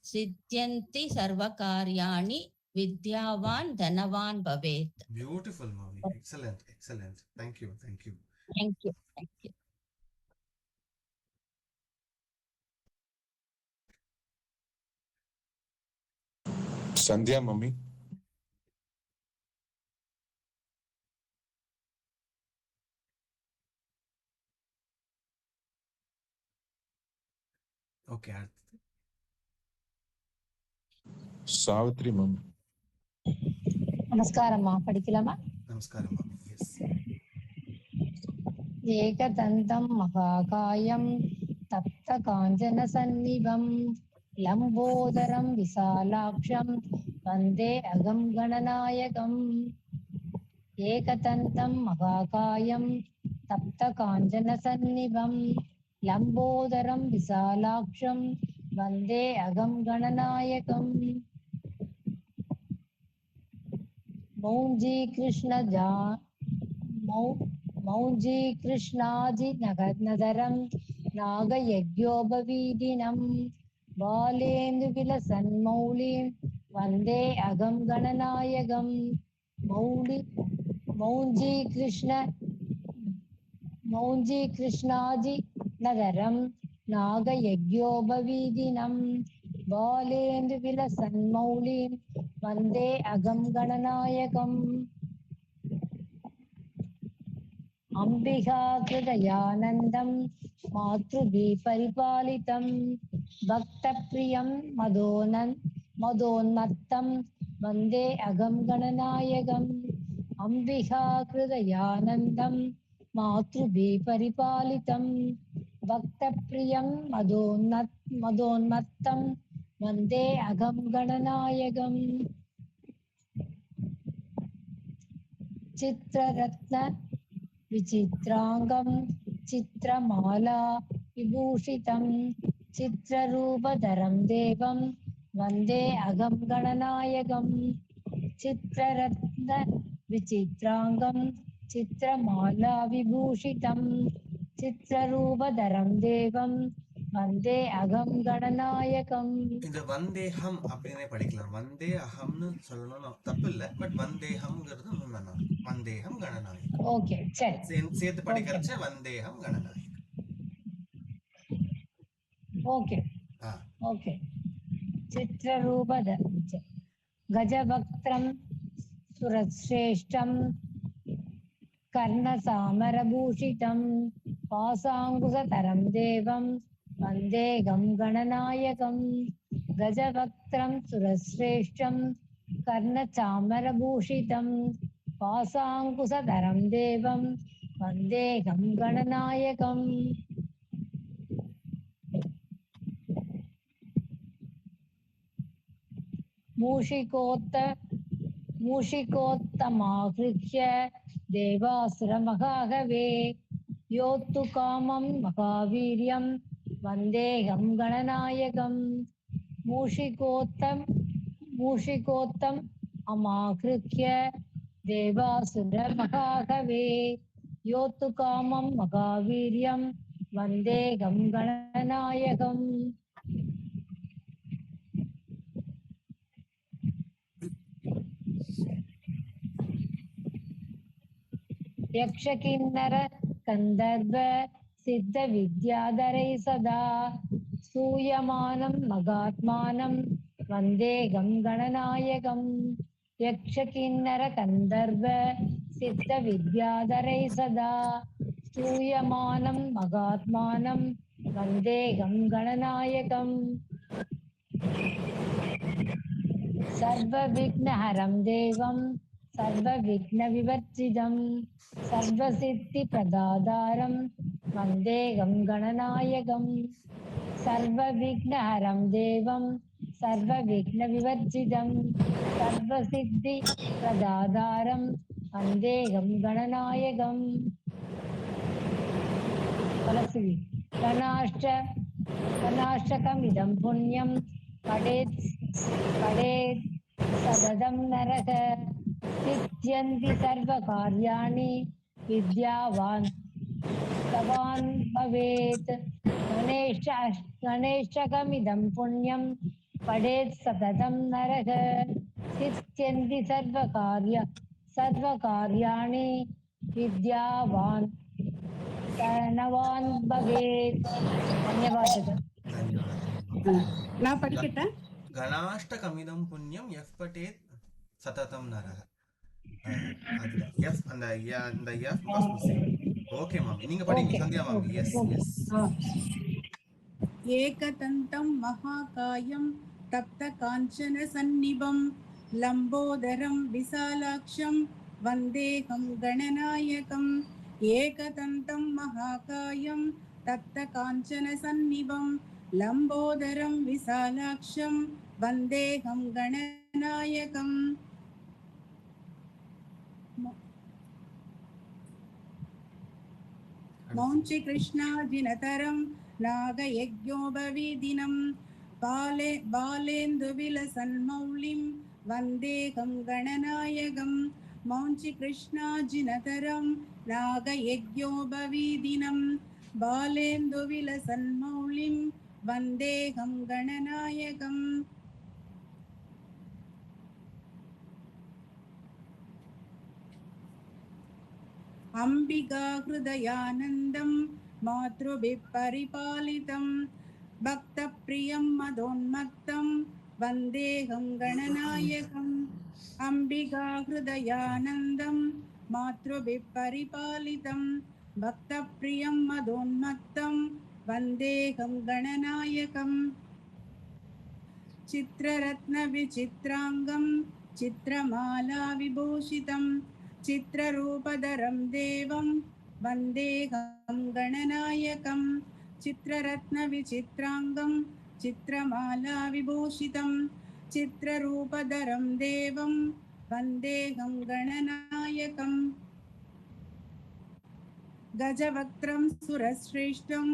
सिद्ध्यन्ति सर्वकार्याणि विद्यावान् धनवान् भवेत्. Beautiful, Mami. Excellent, excellent. Thank you, thank you. Thank you, thank you. Sandhya, Mummy. Okay, அடுத்து Savitri, Mummy. நமஸ்காரம்மா, படிக்கலாமா? நமஸ்காரம் Mami. Yes. ஏகதந்தம் மகாகாயம் தப்த காஞ்சன சந்நிபம் லம்போதரம் விசாலாட்சம் வந்தே அகம் கணநாயகம். ஏகதந்தம் மகாகாயம் தப்த காஞ்சன சந்நிபம் லம்போதரம் விசாலாட்சம் வந்தே அகம் கணநாயகம். मौञ्जी कृष्णाजि नगरं नागयज्ञोपवीदिनं बालेन्दुविलसन्मौलिं वन्दे अगं गणनायकम्. मौञ्जी कृष्णाजि नगरं नागयज्ञोपवीदिनं बालेन्दुविलसन्मौलिं वन्दे अगं गणनायकम्. अम्बिका हृदयानन्दं मातृभिः परिपालितं भक्तप्रियं मदोन्मत्तं वन्दे अगं गणनायकम्. अम्बिका हृदयानन्दं मातृभिः परिपालितं भक्तप्रियं मदोन्मत्तं वन्दे अगं गणनायकम् चित्ररत्न विचित्रांगं चित्रमाला विभूषितं चित्ररूपधरं देवं वन्दे अगं गणनायकम् चित्ररत्न विचित्रांगं चित्रमाला विभूषितं चित्ररूपधरं देवं वन्दे अगं गणनायकम् இந்த வந்தேகம் அப்படின்னே படிக்கலாம். வந்தே அகம்னு சொல்லணும் தப்பு இல்ல. பட் வந்தேகம்ங்கிறது இன்னும் நல்லா இருக்கும். வந்தேகம் கணநாயகம். ஓகே சரி சேர்த்து படிக்கிறச்ச வந்தேகம் கணநாயகம். ஓகே ஆ ஓகே चित्ररूपध गजवक्त्रं सुरश्रेष्ठं कर्णसामरभूषितं पासाङ्कुशधरं देवं वन्देऽहं गणनायकं गजवक्त्रं सुरश्रेष्ठं कर्णचामरभूषितं पासाङ्कुशधरं देवं वन्देऽहं गणनायकम् मूषिकोत्तमाहृत्य देवासुरमहाहवे योत्तु कामं महावीर्यं वन्देऽहं गणनायकं मूषिकोत्तम अमाहृत्य देवासुरमहाहवे योत्तु कामं महावीर्यं वन्देऽहं गणनायकम् यक्षकिन्नर कन्दर्व सिद्ध विद्याधरै सदा सूयमानं मगात्मानं वन्देऽहं गणनायकं यक्षकिन्नर कन्दर्व सिद्ध विद्याधरै सदा सूयमानं मगात्मानं वन्देऽहं गणनायकं सर्वविघ्नहरं देवं सर्वविघ्नविवर्जितं सर्वसिद्धिप्रदातारं वन्देऽहं गणनायकं सर्वविघ्नहरं देवं सर्वविघ्नविवर्जितं सर्वसिद्धिप्रदातारं वन्देऽहं गणनायकम् गणाष्टकमिदं पुण्यं पठेत् सततं नरः सिद्ध्यन्ति सर्वकार्याणि विद्यावान् तवान् भवेत् गणेशकमिदं पुण्यं पठेत् सततं नरः सिद्ध्यन्ति सर्वकार्याणि विद्यावान् धनवान् भवेत् धन्यवादः நான் படிக்கட்டேன். கணாஷ்டகமிதம் புண்ணியம் எஃப் பட்டேத் சததம் நரஹ. அதுல எஃப் அந்த எஃப் வாஸ் மிஸ்ஸிங். ஓகே மாமி நீங்க படிங்க சந்தியா மாமி. Yes yes. ஏகதந்தம் மகாகாயம் தப்த காஞ்சன சந்நிபம் லம்போதரம் விசாலாக்ஷம் வந்தேகம் கணநாயகம் ஏகதந்தம் மகாகாயம் தப்த காஞ்சன சந்நிபம் லம்போதரம் விசாலாக்ஷம் வந்தேகம் கணநாயகம் மௌஞ்சி கிருஷ்ணாஜினதரம் நாகயஜ்ஞோபவீதினம் பாலேந்து விலசன்மௌலிம் வந்தேகம் கணநாயகம் மௌஞ்சி கிருஷ்ணாஜினதரம் நாகயஜ்ஞோபவீதினம் பாலேந்து விலசன்மௌலிம் வந்தேகம் கணநாயகம் அம்பிகா ஹிருதயானந்தம் மாத்ருபிப் பரிபாலிதம் பக்த பிரியம் மதோன்மத்தம் வந்தேகம் கணநாயகம் அம்பிகா ஹிருதயானந்தம் மாத்ருபிப் பரிபாலிதம் பக்த பிரியம் மதோன்மத்தம் வந்தேகம் கணநாயகம் சித்ரரத்ன விசித்ராங்கம் சித்ரமாலா விபூஷிதம் चित्ररूपधरं देवं वन्देऽहं गणनायकं चित्ररत्नविचित्राङ्गं चित्रमाला विभूषितं चित्ररूपधरं देवं वन्देऽहं गणनायकम् गजवक्त्रं सुरश्रेष्ठं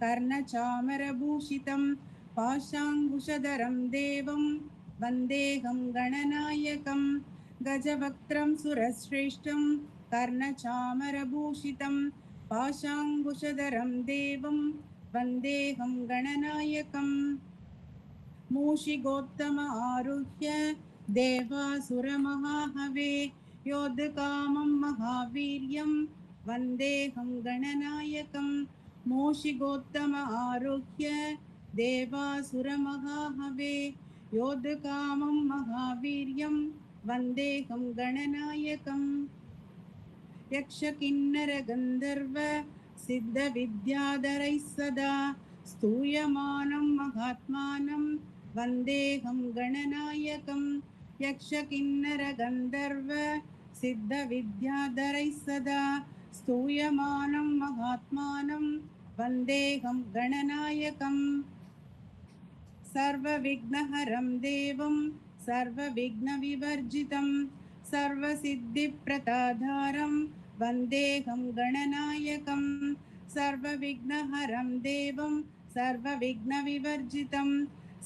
कर्णचामरभूषितं पाशाङ्कुशधरं देवं वन्देऽहं गणनायकं गजवक्त्रं सुरश्रेष्ठं कर्णचामरभूषितं पाशाङ्कुशधरं देवं वन्देऽहं गणनायकम् मूषिकोत्तम आरुह्य देवासुरमहाहवे योद्धकामं महावीर्यं वन्देऽहं गणनायकं मूषिकोत्तम आरुह्य देवासुरमहाहवे योद्धकामं महावीर्यं वन्देऽहं गणनायकम् यक्षकिन्नरगन्धर्व सिद्धविद्याधरैः सदा स्तूयमानं महात्मानं वन्देऽहं गणनायकं यक्षकिन्नरगन्धर्व सिद्धविद्याधरैः सदा स्तूयमानं महात्मानं वन्देऽहं गणनायकम् सर्वविघ्नहरं देवं सर्वविघ्नविवर्जितं सर्वसिद्धिप्रदाधारं वन्देऽहं गणनायकं सर्वविघ्नहरं देवं सर्वविघ्नविवर्जितं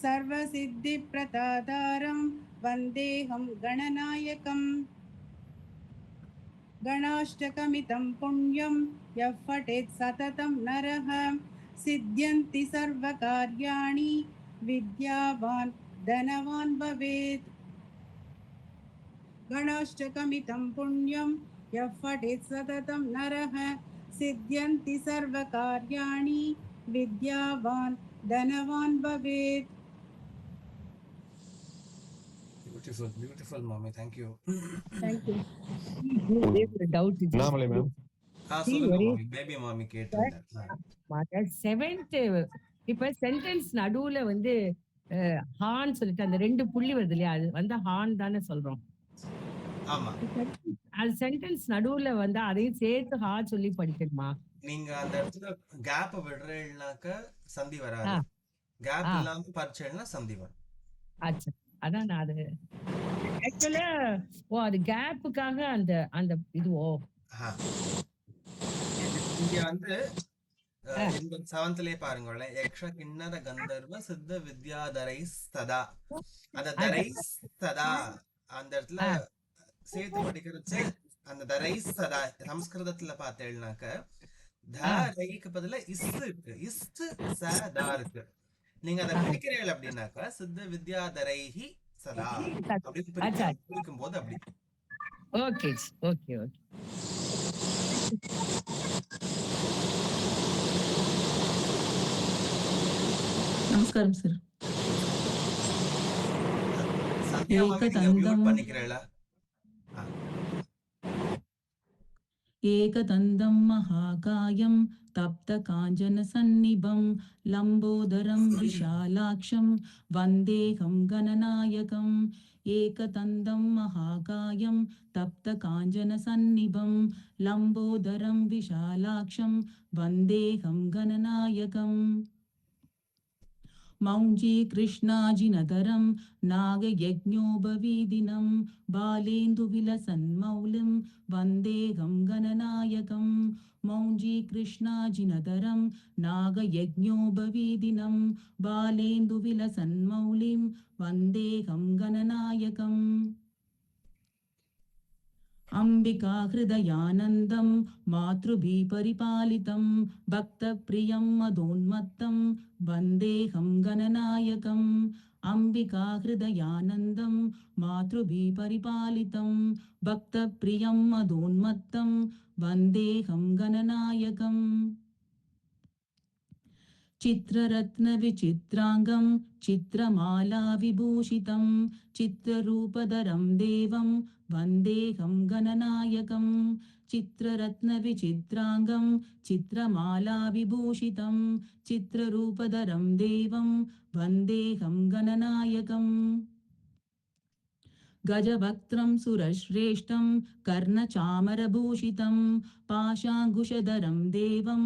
सर्वसिद्धिप्रदाधारं वन्देऽहं गणनायकम् गणाष्टकमितं पुण्यं यः पठेत् सततं नरः सिद्ध्यन्ति सर्वकार्याणि विद्यावान् धनवान् भवेत् गणाष्टकमितं पुण्यं यः पठेत् सततं नरः सिद्ध्यन्ति सर्वकार्याणि विद्यावान् धनवान् भवेत् Beautiful mommy, thank you. Thank you. ஒரு டவுட் இது. அண்ணாமலை மேம் சொல்லுங்க mommy, baby mommy கேட்டிருந்தார். செவன்த் இப்ப சென்டென்ஸ் நடுவுல வந்து ஹான் சொல்லிட்டு அந்த 2 புள்ளி வருது இல்லையா, அது வந்து ஹான் தானே சொல்றோம். ஆமா, அது சென்டென்ஸ் நடுவுல வந்து அதையும் சேர்த்து ஹா சொல்லி படிக்கணுமா? நீங்க அந்த இடத்துல கேப் விடுறீங்கனாக்க சந்தி வராது, கேப் இல்லாம பரிச்சைனா சந்தி வரும். ஆச்சா, அதான் நான் அது ஆக்சுவலா அது கேப்புக்காக அந்த அந்த இதுவோ இங்க வந்து இந்த 7th பாருங்களேன், யக்ஷ கிண்ணர கந்தர்வ சித்த வித்யாதரை சதா, அந்த தரை சதா அந்த இடத்துல சேர்த்து படிக்கிறது. அந்த தரை சதா சம்ஸ்கிருதத்துல பார்த்தேன்னாக்க தரைக்கு பதிலா இஸ்து இருக்கு, இஸ்து சதா இருக்கு. நீங்க அதை பிரிக்கிறீர்கள் அப்படின்னாக்கா சித்த வித்யாதரைஹி சதா அப்படின்னு பிரிக்கும் போது அப்படி. Okay okay okay. நமஸ்காரம் சார். ஏகதந்தம் மகாகாயம் தப்த காஞ்சன சந்நிபம் லம்போதரம் விஷாலாக்ஷம் வந்தேகம் கணநாயகம். ஏகதந்தம் மகாகாயம் தப்த காஞ்சன சந்நிபம் லம்போதரம் விஷாலாக்ஷம் வந்தேகம் கணநாயகம். மௌஞ்சி கிருஷ்ணாஜினதரம் நாகயஜ்ஞோபவீதினம் பாலேந்து விலசன்மௌலிம் வந்தேகம் கணநாயகம். மௌஞ்சி கிருஷ்ணாஜினதரம் நாகயஜ்ஞோபவீதினம் பாலேந்து விலசன்மௌலிம் வந்தேகம் கணநாயகம். अंबिका हृदयानन्दं मातृभी परिपालितं भक्तप्रियं मदोन्मत्तं वन्देऽहं गणनायकम्. अंबिका हृदयानन्दं मातृभी परिपालितं भक्तप्रियं मदोन्मत्तं वन्देऽहं गणनायकम्. चित्ररत्नविचित्राङ्गं चित्रमाला विभूषितं चित्ररूपधरं देवं वन्देऽहं गणनायकं. चित्ररत्नविचित्राङ्गं चित्रमाला विभूषितं चित्ररूपधरं देवं वन्देऽहं गणनायकम्. गजवक्त्रं सुरश्रेष्ठं कर्णचामरभूषितं पाशाङ्कुशधरं देवं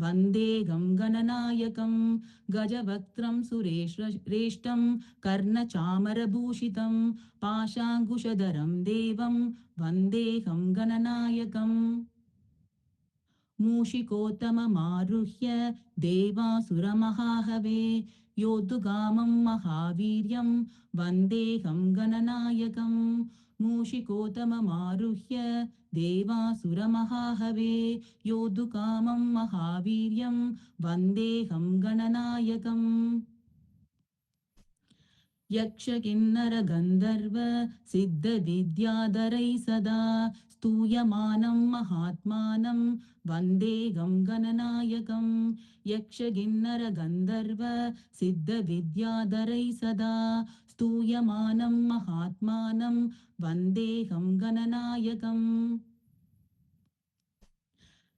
वन्देऽहं गणनायकं गजवक्त्रं सुरेश्रेष्ठं कर्णचामरभूषितं पाशाङ्कुशधरं देवं वन्देऽहं गणनायकम् मूषिकोत्तममारुह्य देवासुरमहाहवे योद्धुगामं महावीर्यं वन्देऽहं गणनायकं मूषिकोत्तममारुह्य देवासुरमहाहवे योद्धुकामं महावीर्यं वन्देऽहं गणनायकम् यक्षकिन्नरगन्धर्व सिद्धविद्याधरैः सदा स्तूयमानं महात्मानं वन्देऽहं गणनायकं यक्षकिन्नरगन्धर्व सिद्धविद्याधरैः सदा स्तूयमानं महात्मानं वन्देऽहं गणनायकम्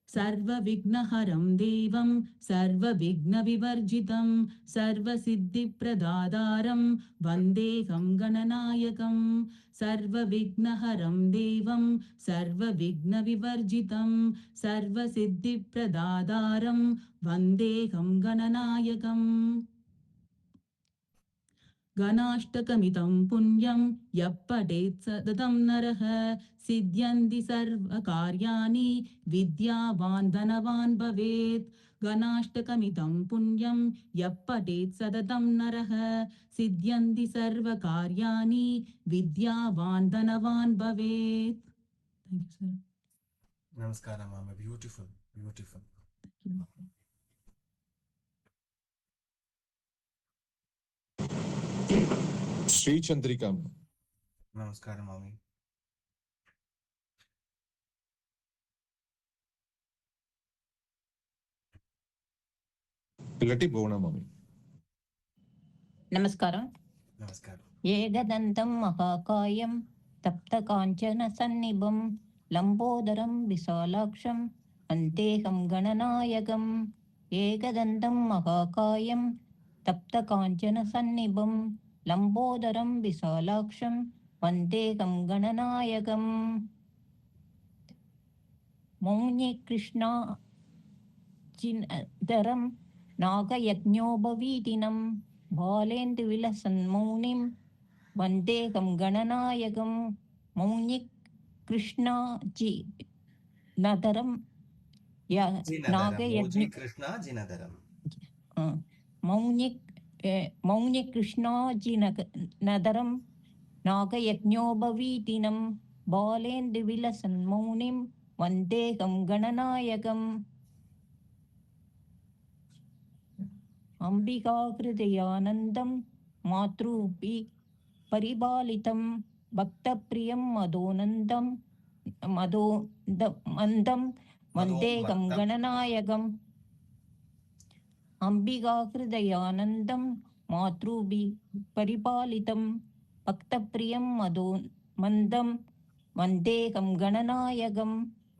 सर्वविघ्नहरं देवं सर्वविघ्नविवर्जितं सर्वसिद्धिप्रदातारं वन्देऽहं गणनायकं सर्वविघ्नहरं देवं सर्वविघ्नविवर्जितं सर्वसिद्धिप्रदातारं वन्देऽहं गणनायकम् गणाष्टकमितं पुण्यं यः पठेत् सततं नरः सिद्ध्यन्ति सर्वकार्याणि विद्यावान् धनवान् भवेत् गणाष्टकमितं पुण्यं यः पठेत् सततं नरः सिद्ध्यन्ति सर्वकार्याणि विद्यावान् धनवान् भवेत्. Thank you, sir. Namaskaram, Mama. Beautiful, beautiful. Sri Chandrika. Namaskaram, Mami. Pilati Bhuvana Mami. నమస్కారం. Namaskaram. ఏకదంతం మహాకాయం తప్తకాంచన సన్నిభం లంబోదరం విశాలాక్షం వందేహం గణనాయకం ఏకదంతం మహాకాయం తప్తకాంచన సన్నిభం లంబోదరం విశాలాక్షం వందేహం గణనాయకం మౌని కృష్ణ చిన్నదరం నాగయజ్ఞోపవీతినం బాలేందు విలసన్మౌనిం వందేహం గణనాయకం మౌని కృష్ణాజీ నదరం నాగయజ్ఞ Krishna Jinadaram. మౌని కృష్ణాజీ నదరం నాగయజ్ఞోపవీతినం బాలేందు విలసన్మౌనిం వందేహం గణనాయకం అంబికాహృదయానందం మాతృపి పరిపాలితం భక్తప్రియం మదోనందం మందం వందేహం గణనాయకం అంబికాహృదయానందం మాతృభి పరిపాలితం భక్తప్రియం మందం వందేహం గణనాయకం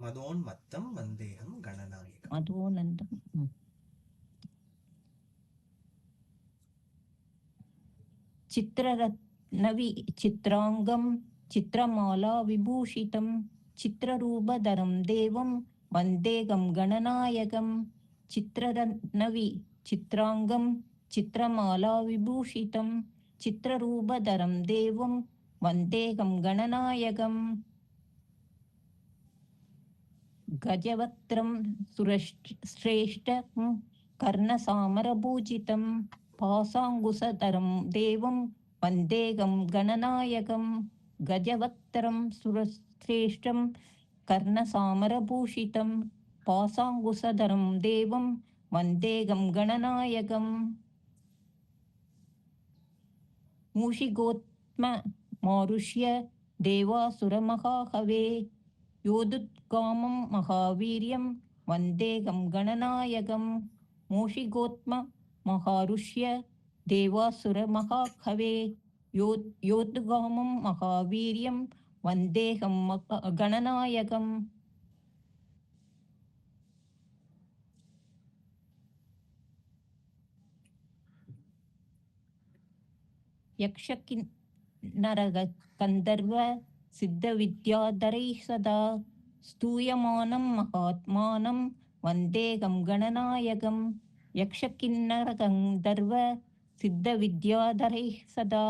మదోన్మత్తం వందేహం గణనాయకం. మదోనందం చిత్రరత్నవి చిత్రాంగం చిత్రమాలా విభూషితం చిత్రరూపధరం దేవం వందేహం గణనాయకం చిత్రరత్నవి చిత్రాంగం చిత్రమాలా విభూషితం చిత్రరూపధరం దేవం వందేహం గణనాయకం గజవక్త్రం సురశ్రేష్ఠం కర్ణసామరభూషితం పాశాంకుశధరం దేవం వందేహం గణనాయకం గజవక్త్రం సురశ్రేష్ఠం కర్ణసామరభూషితం పాశాంకుశధరం దేవం వందేహం గణనాయకం మూషికోత్మ మారుష్య దేవాసురమహాహవే योद्धुकामं महावीर्यं वन्देहं गणनायकं मूषिकोत्म महारुष्य देवासुरमहाहवे योद्धुकामं महावीर्यं वन्देहं गणनायकम् नरग कन्दर्व सिद्धविद्याधरैः सदा स्तूयमानं महात्मानं वन्देऽहं गणनायकं यक्षकिन्नरगन्धर्व सिद्धविद्याधरैः सदा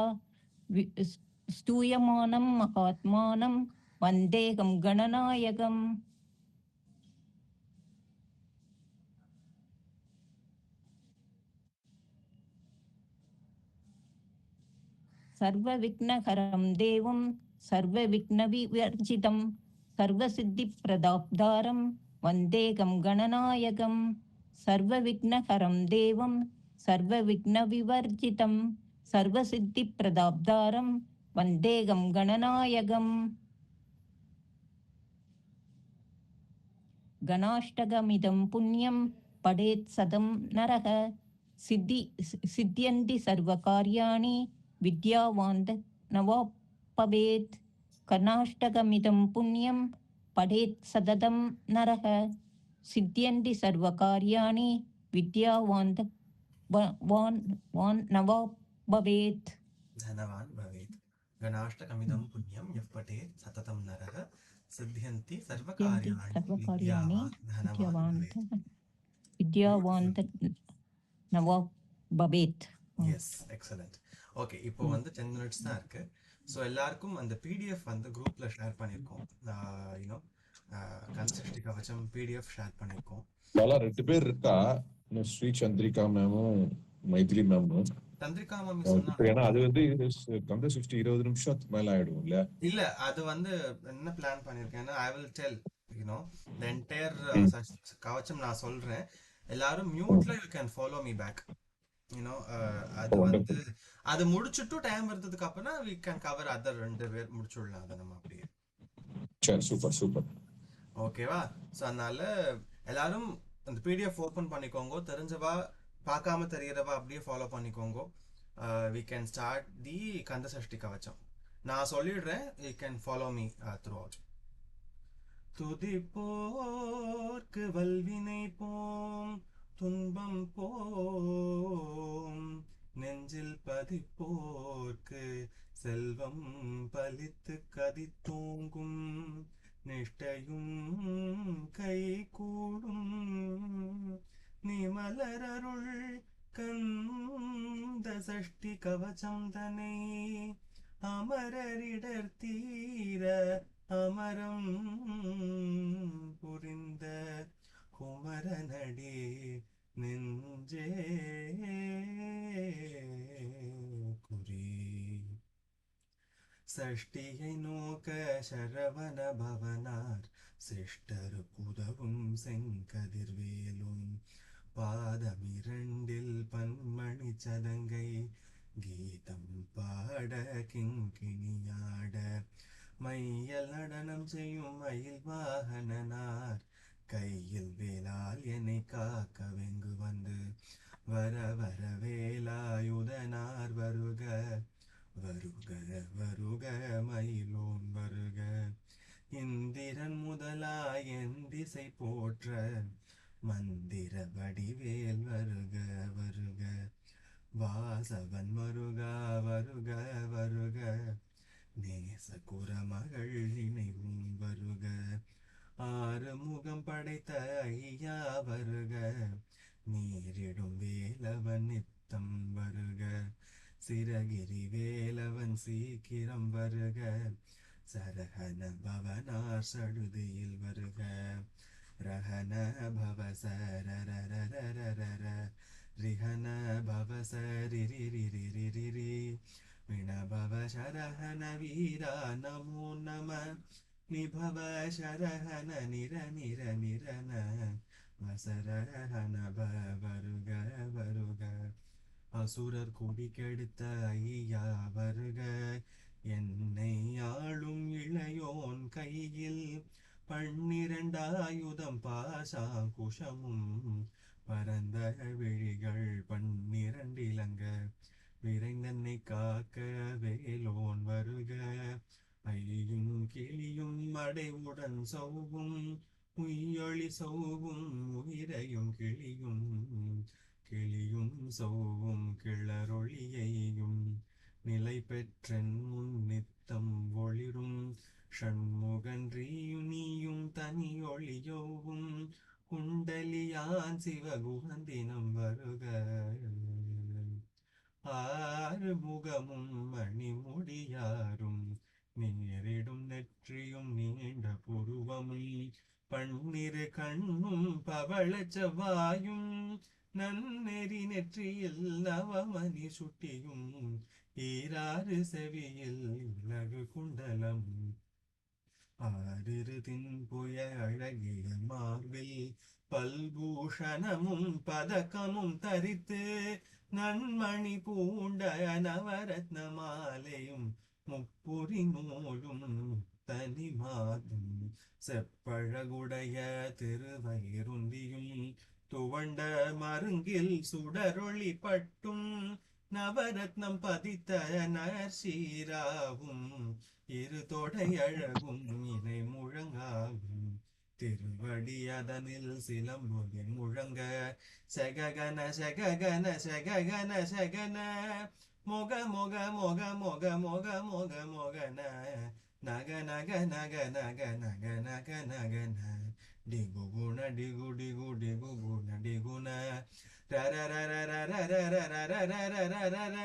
स्तूयमानं महात्मानं वन्देऽहं गणनायकम् सर्वविघ्नहरं देवं सर्वविघ्नविवर्जितं सर्वसिद्धिप्रदाब्धारं वन्देऽहं गणनायकं सर्वविघ्नहरं देवं सर्वविघ्नविवर्जितं सर्वसिद्धिप्रदाब्धारं वन्देऽहं गणनायकम् गणाष्टकमिदं पुण्यं पठेत् सदं नरः सिद्ध्यन्ति सर्वकार्याणि विद्यावान् नवाप्पवेत् कर्णाष्टकमिदं पुण्यं पठेत् सततं नरः सिद्ध्यन्ति सर्वकार्याणि विद्यावान् नवाप्पवेत् धनवान् भवेत् गणाष्टकमिदं पुण्यं यः पठेत् सततं नरः सिद्ध्यन्ति सर्वकार्याणि विद्यावान् विद्यावान् नवाप्पवेत् எஸ் எக்ஸலண்ட். ஓகே, இப்போ வந்து 10 minutes தான் இருக்கு. ஸோ எல்லாருக்கும் அந்த பிடிஎஃப் வந்து குரூப்ல ஷேர் பண்ணியிருக்கோம். யூனோ கன்செப்ட் கவச்சம் பிடிஎஃப் ஷேர் பண்ணியிருக்கோம். చాలా 2 பேர் இருக்கா, ஸ்ரீ சந்திரிகா மேமும் மைதிலி மேமும். சந்திரிகா மேம் சொன்னா ஏன்னா அது வந்து கந்த 20 நிமிஷத்துக்கு மேல ஆயிடும் இல்ல? இல்ல, அது வந்து என்ன பிளான் பண்ணிருக்கேன்னா I will tell you know the entire கவச்சம் நான் சொல்றேன். எல்லாரும் மியூட்ல you can follow me back. You know அது வந்து அது முடிச்சுட்டு டைம் வரதுக்கு அப்புறம் we can cover other 2 பேர் முடிச்சுடலாம் அதை நம்ம அப்படியே. சரி, சூப்பர் சூப்பர். ஓகேவா? ஸோ அதனால எல்லாரும் அந்த பிடிஎஃப் ஓப்பன் பண்ணிக்கோங்க. தெரிஞ்சவா பார்க்காம தெரியறவா அப்படியே ஃபாலோ பண்ணிக்கோங்க. we can start the Kanda Sashti கவச்சம். நான் சொல்லிடுறேன், you can follow me throughout. துதிப்போர்க்கு வல்வினை போம் துன்பம் போம் நெஞ்சில் பதிப்போர்க்கு செல்வம் பலித்து கதி தூங்கும் நிஷ்டையும் கை கூடும் நிமலரருள் கந்த சஷ்டி கவச்சம் தனை அமரரிடர் தீர அமரம் புரிந்த குமரனடி நெஞ்சே குறி சஷ்டியை நோக்க சரவண பவனார் சிஷ்டர் புதவும் செங்கதிர்வேலும் பாதமிரண்டில் பன்மணி சதங்கை கீதம் பாட கிங்கிணியாட மையல் நடனம் செய்யும் மயில் வாகனனார் கையில் வேலால் என்னை காக்க வெங்கு வந்து வர வர வேலாயுதனார் வருக வருக வருக மயிலோன் வருக இந்திரன் முதலாய் என் திசை போற்ற மந்திர வடிவேல் வருக வருக வாசவன் மருகா வருக வருக நேச குரமகள் நினைவும் வருக ஆறு முகம் படைத்த ஐயா வருக நீரிடும் வேலவன் நித்தம் வருக சிரகிரி வேலவன் சீக்கிரம் வருக சரஹன பவனார் சடுதியில் வருக ரஹன பவசரரரரரர ரிஹன பவசரிரிரிரிரிரி விணபவ சரஹன வீரா நமோ நம நிபவ சரஹன நிர நிர நிரன வசரஹன வருக வருக அசுரர் குடி கெடுத்த ஐயா வருக என்னை ஆளும் இளையோன் கையில் 12 ஆயுதம் பாசாங்குஷமும் பரந்த விழிகள் 12 இலங்க விரைந்தன்னை காக்க வேலோன் வருக ஐயும் கிளியும் அடைவுடன் சௌவும் உய்யொளி சௌவும் உயிரையும் கிளியும் கிளியும் சௌவும் கிளரொளியையும் நிலை பெற்றென் முன் நித்தம் ஒளிரும் ஷண்முகன்றியும் நீயும் தனி ஒளியோவும் குண்டலியான் சிவகுகந்தினம் வருக ஆறு முகமும் மணிமுடியாரும் நேரிடும் நெற்றியும் நீண்ட புருவமும் பன்னிரு கண்ணும் பவளச் செவ்வாயும் நன்னெறி நெற்றியில் நவமணி சுட்டியும் ஈராறு செவியில் இலகு குண்டலம் ஆறிருதின் புய அழகிய மார்பில் பல்பூஷணமும் பதக்கமும் தரித்து நன்மணி பூண்ட நவரத்ன மாலையும் முப்புரி நூலும் தனி மாதும் செப்பழகுடைய திருவயிருந்தியும் துவண்ட மருங்கில் சுடரொளி பட்டும் நவரத்னம் பதித்த நற்சீராவும் இரு தொடை அழகும் இணை முழங்காகும் திருவடி அதனில் சிலம்பொலி முழங்க செககன செககன செககன செகன மொக மொக மொக மொக மொக மொக மொகன நக நக நக நக நக நக நகன டிகு குண டிகு டிகு டிகு குண டிகுண ரர ரர ரர ரர ரர ரர ரர ர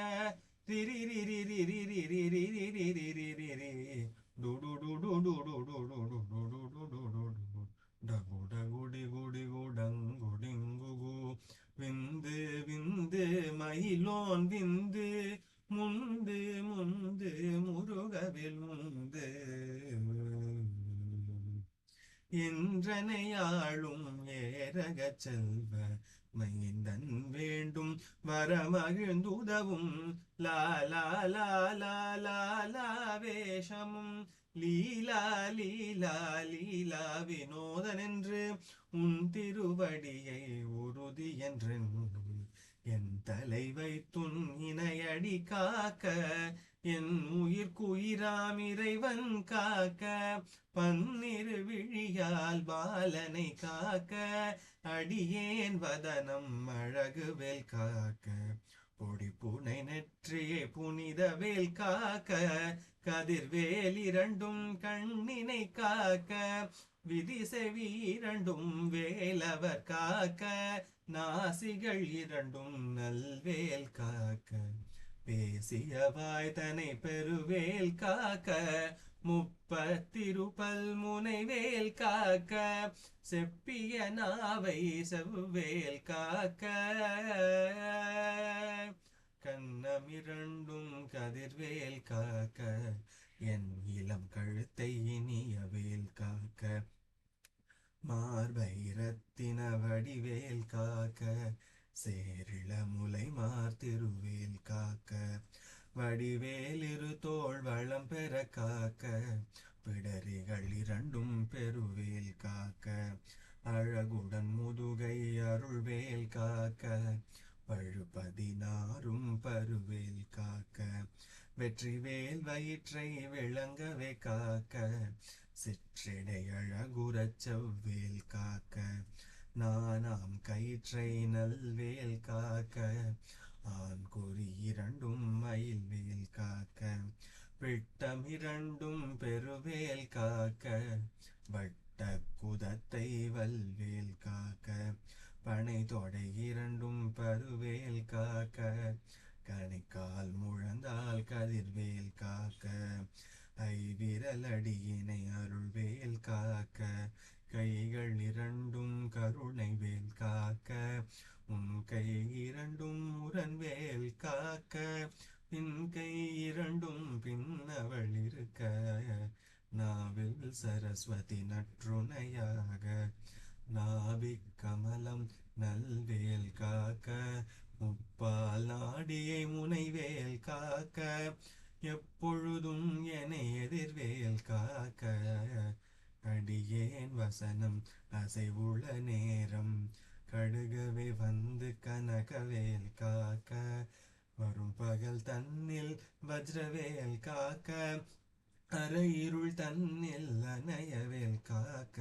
ரி ரி ரி ரி ரி ரி ரி ரி ரி ரி ரி ரி ரி ரி ரி டு டு டு டு டு டு டு டு டு டு டு டு டு டு டு டகு டகு டிகு டிகு டங்கு டிங்கு கு விந்து விந்து மயிலோன் விந்து முந்து முந்து முருகவில் முந்து என்றனையாளும் ஏரகச் செல்வ மைந்தன் வேண்டும் வரமகிழ்ந்துதவும் லாலா லாலா லாலா வேஷமும் லீலா லீலா லீலா வினோதனென்று உன் திருவடியை உறுதி என்றென்றும் என் தலை வைத்துன் இணையடி காக்க என் உயிர்க்குயிராம் இறைவன் காக்க பன்னிரு விழியால் பாலனை காக்க அடியேன் வதனம் அழகுவேல் காக்க பொடி புனை நெற்றியே புனித வேல் காக்க கதிர்வேல் இரண்டும் கண்ணினை காக்க விதி செவி இரண்டும் வேலவர் காக்க நாசிகள் இரண்டும் நல்வேல் காக்க பேசியவாய் தனை பெருவேல் காக்க முப்பத்திருப்பல் முனைவேல் காக்க செப்பிய நாவை செவ்வேல் காக்க கண்ணமிரண்டும் கதிர்வேல் காக்க என் இளம் கழுத்தை இனிய வேல் காக்க மார்பைரத்தின வடிவேல் காக்க சேரிள முலை மார்த்திருவேல் காக்க வடிவேல் இரு தோள் வளம் பெற காக்க பிடரிகள் இரண்டும் பெருவேல் காக்க அழகுடன் முதுகை அருள்வேல் காக்க பழுபதினாரும் பருவேல் காக்க வெற்றிவேல் வயிற்றை விளங்கவே காக்க சிற்றிடை அழகுறச் செவ்வேல் காக்க நானாம் கயிற்றை நல்வேல் காக்க ஆண் குறி இரண்டும் மயில்வேல் காக்க விட்டம் இரண்டும் பெருவேல் காக்க வட்ட குதத்தை வல்வேல் காக்க பனை தொடை இரண்டும் பருவேல் காக்க கணைக்கால் முழந்தால் கதிர்வேல் காக்க ஐவிரலடியினை அருள்வேல் காக்க கைகள் இரண்டும் கருணை வேல் காக்க உன் கை இரண்டும் முரண்வேல் காக்க பின் கை இரண்டும் பின்னவள் இருக்க நாவில் சரஸ்வதி நற்றுணையாக நாபிக் கமலம் நல்வேல் காக்க முப்பால் நாடியை முனைவேல் காக்க எப்பொழுதும் என எதிர்வேல் காக்க அடியேன் வசனம் அசைவுள்ள நேரம் கடுகவே வந்து கனகவேல் காக்க வரும் பகல் தன்னில் வஜ்ரவேல் காக்க அரை இருள் தன்னில் அணையவேல் காக்க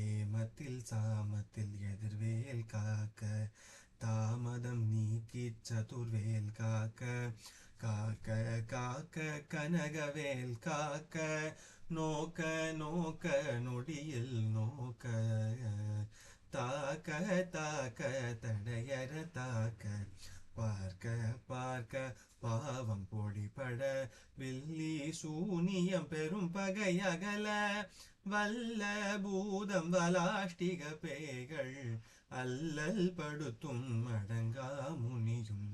ஏமத்தில் சாமத்தில் எதிர்வேல் காக்க தாமதம் நீக்கி சதுர்வேல் காக்க காக்க காக்க கனகவேல் காக்க நோக்க நோக்க நொடியில் நோக்க தாக்க தாக்க தடையற தாக்க பார்க்க பார்க்க பாவம் பொடிபட வில்லி சூனியம் பெரும் பகை அகல வல்ல பூதம் வலாஷ்டிக பேய்கள் அல்லல் படுத்தும் அடங்கா முனியும்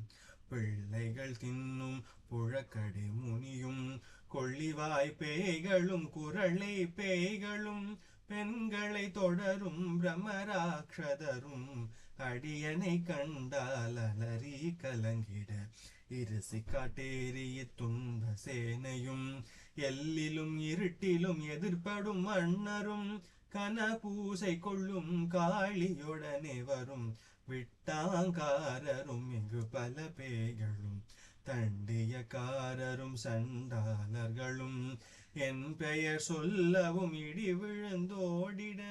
பிள்ளைகள் தின்னும் புழக்கடை முனியும் கொள்ளிவாய் பேய்களும் குரளை பேய்களும் பெண்களை தொடரும் பிரம்மராட்சதரும் அடியனை கண்டால் அலறி கலங்கிட இருசி காட்டேறிய துன்ப சேனையும் எல்லிலும் இருட்டிலும் எதிர்படும் அண்ணரும் கன பூசை கொள்ளும் காளியுடனே வரும் விட்டாங்காரரும் இங்கு பல பேய்களும் தண்டியக்காரரும் சண்டாளர்களும் என் பெயர் சொல்லவும் இடி விழுந்தோடிட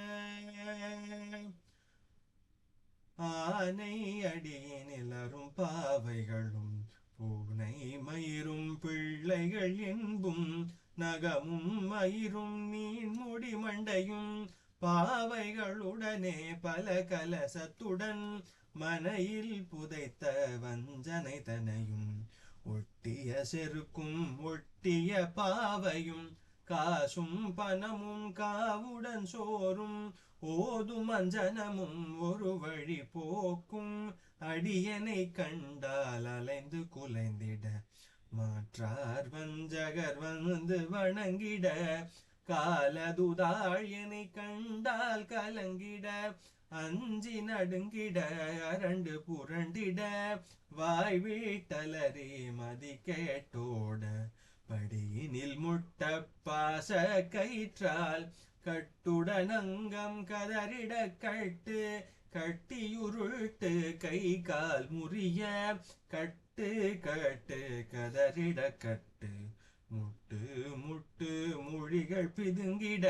ஆனை அடியினிலரும் பாவைகளும் பூனை மயிரும் பிள்ளைகள் என்பும் நகமும் மயிரும் நீன்முடி மண்டையும் பாவைகளுடனே பல கலசத்துடன் மனையில் புதைத்த வஞ்சனை தனையும் ஒட்டிய செருக்கும் ஒட்டிய பாவையும் காசும் பணமும் காவுடன் சோறும் ஓதும் அஞ்சனமும் ஒரு வழி போக்கும் அடியனை கண்டால் அலைந்து குலைந்திட மாற்றார் வஞ்சகர் வந்து வணங்கிட காலதுதாழியனை கண்டால் கலங்கிட அஞ்சி நடுங்கிட அரண்டு புரண்டிட வாய் வீட்டலறி மதி கேட்டோட படியினில் முட்ட பாச கயிற்றால் கட்டுடனங்கம் கதறிட கட்டு கட்டியுருட்டு கை கால் முறிய கட்டு கட்டு கதறிட கட்டு முட்டு முட்டு மொழிகள் பிதுங்கிட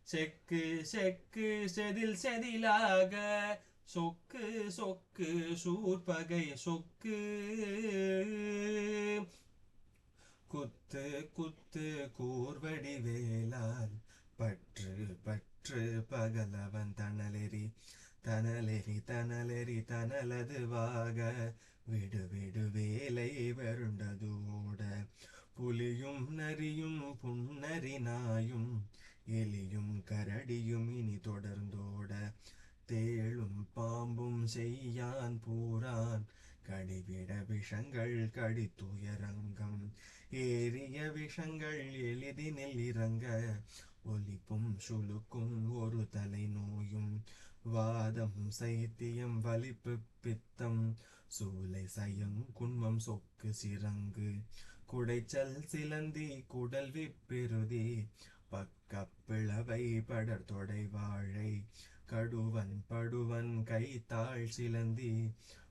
செக்கு செக்கு செதில் செதிலாக சொக்கு சொக்கு சூர்பகை சொக்கு குத்து குத்து கூர்வடி வேலால் பற்று பற்று பகலவன் தணலெறி தனலெறி தனலெறி தனலதுவாக விடு விடு வேலை வருண்டதோட புலியும் நரியும் புன்னரி நாயும் எலியும் கரடியும் இனி தொடர்ந்தோட தேளும் பாம்பும் செய்யான் பூரான் கடிவிட விஷங்கள் கடித்துயரங்கம் ஏறிய விஷங்கள் எளிதினில் இறங்க ஒலிப்பும் சுழுக்கும் ஒரு தலை நோயும் வாதம் சைத்தியம் வலிப்பு பித்தம் சூளை சயம் குன்மம் சொக்கு சிறங்கு குடைச்சல் சிலந்தி குடல் விப்பெருதி பக்கப்பிளவை படர் தொடை வாழை கடுவன் படுவன் கைத்தாள் சிலந்தி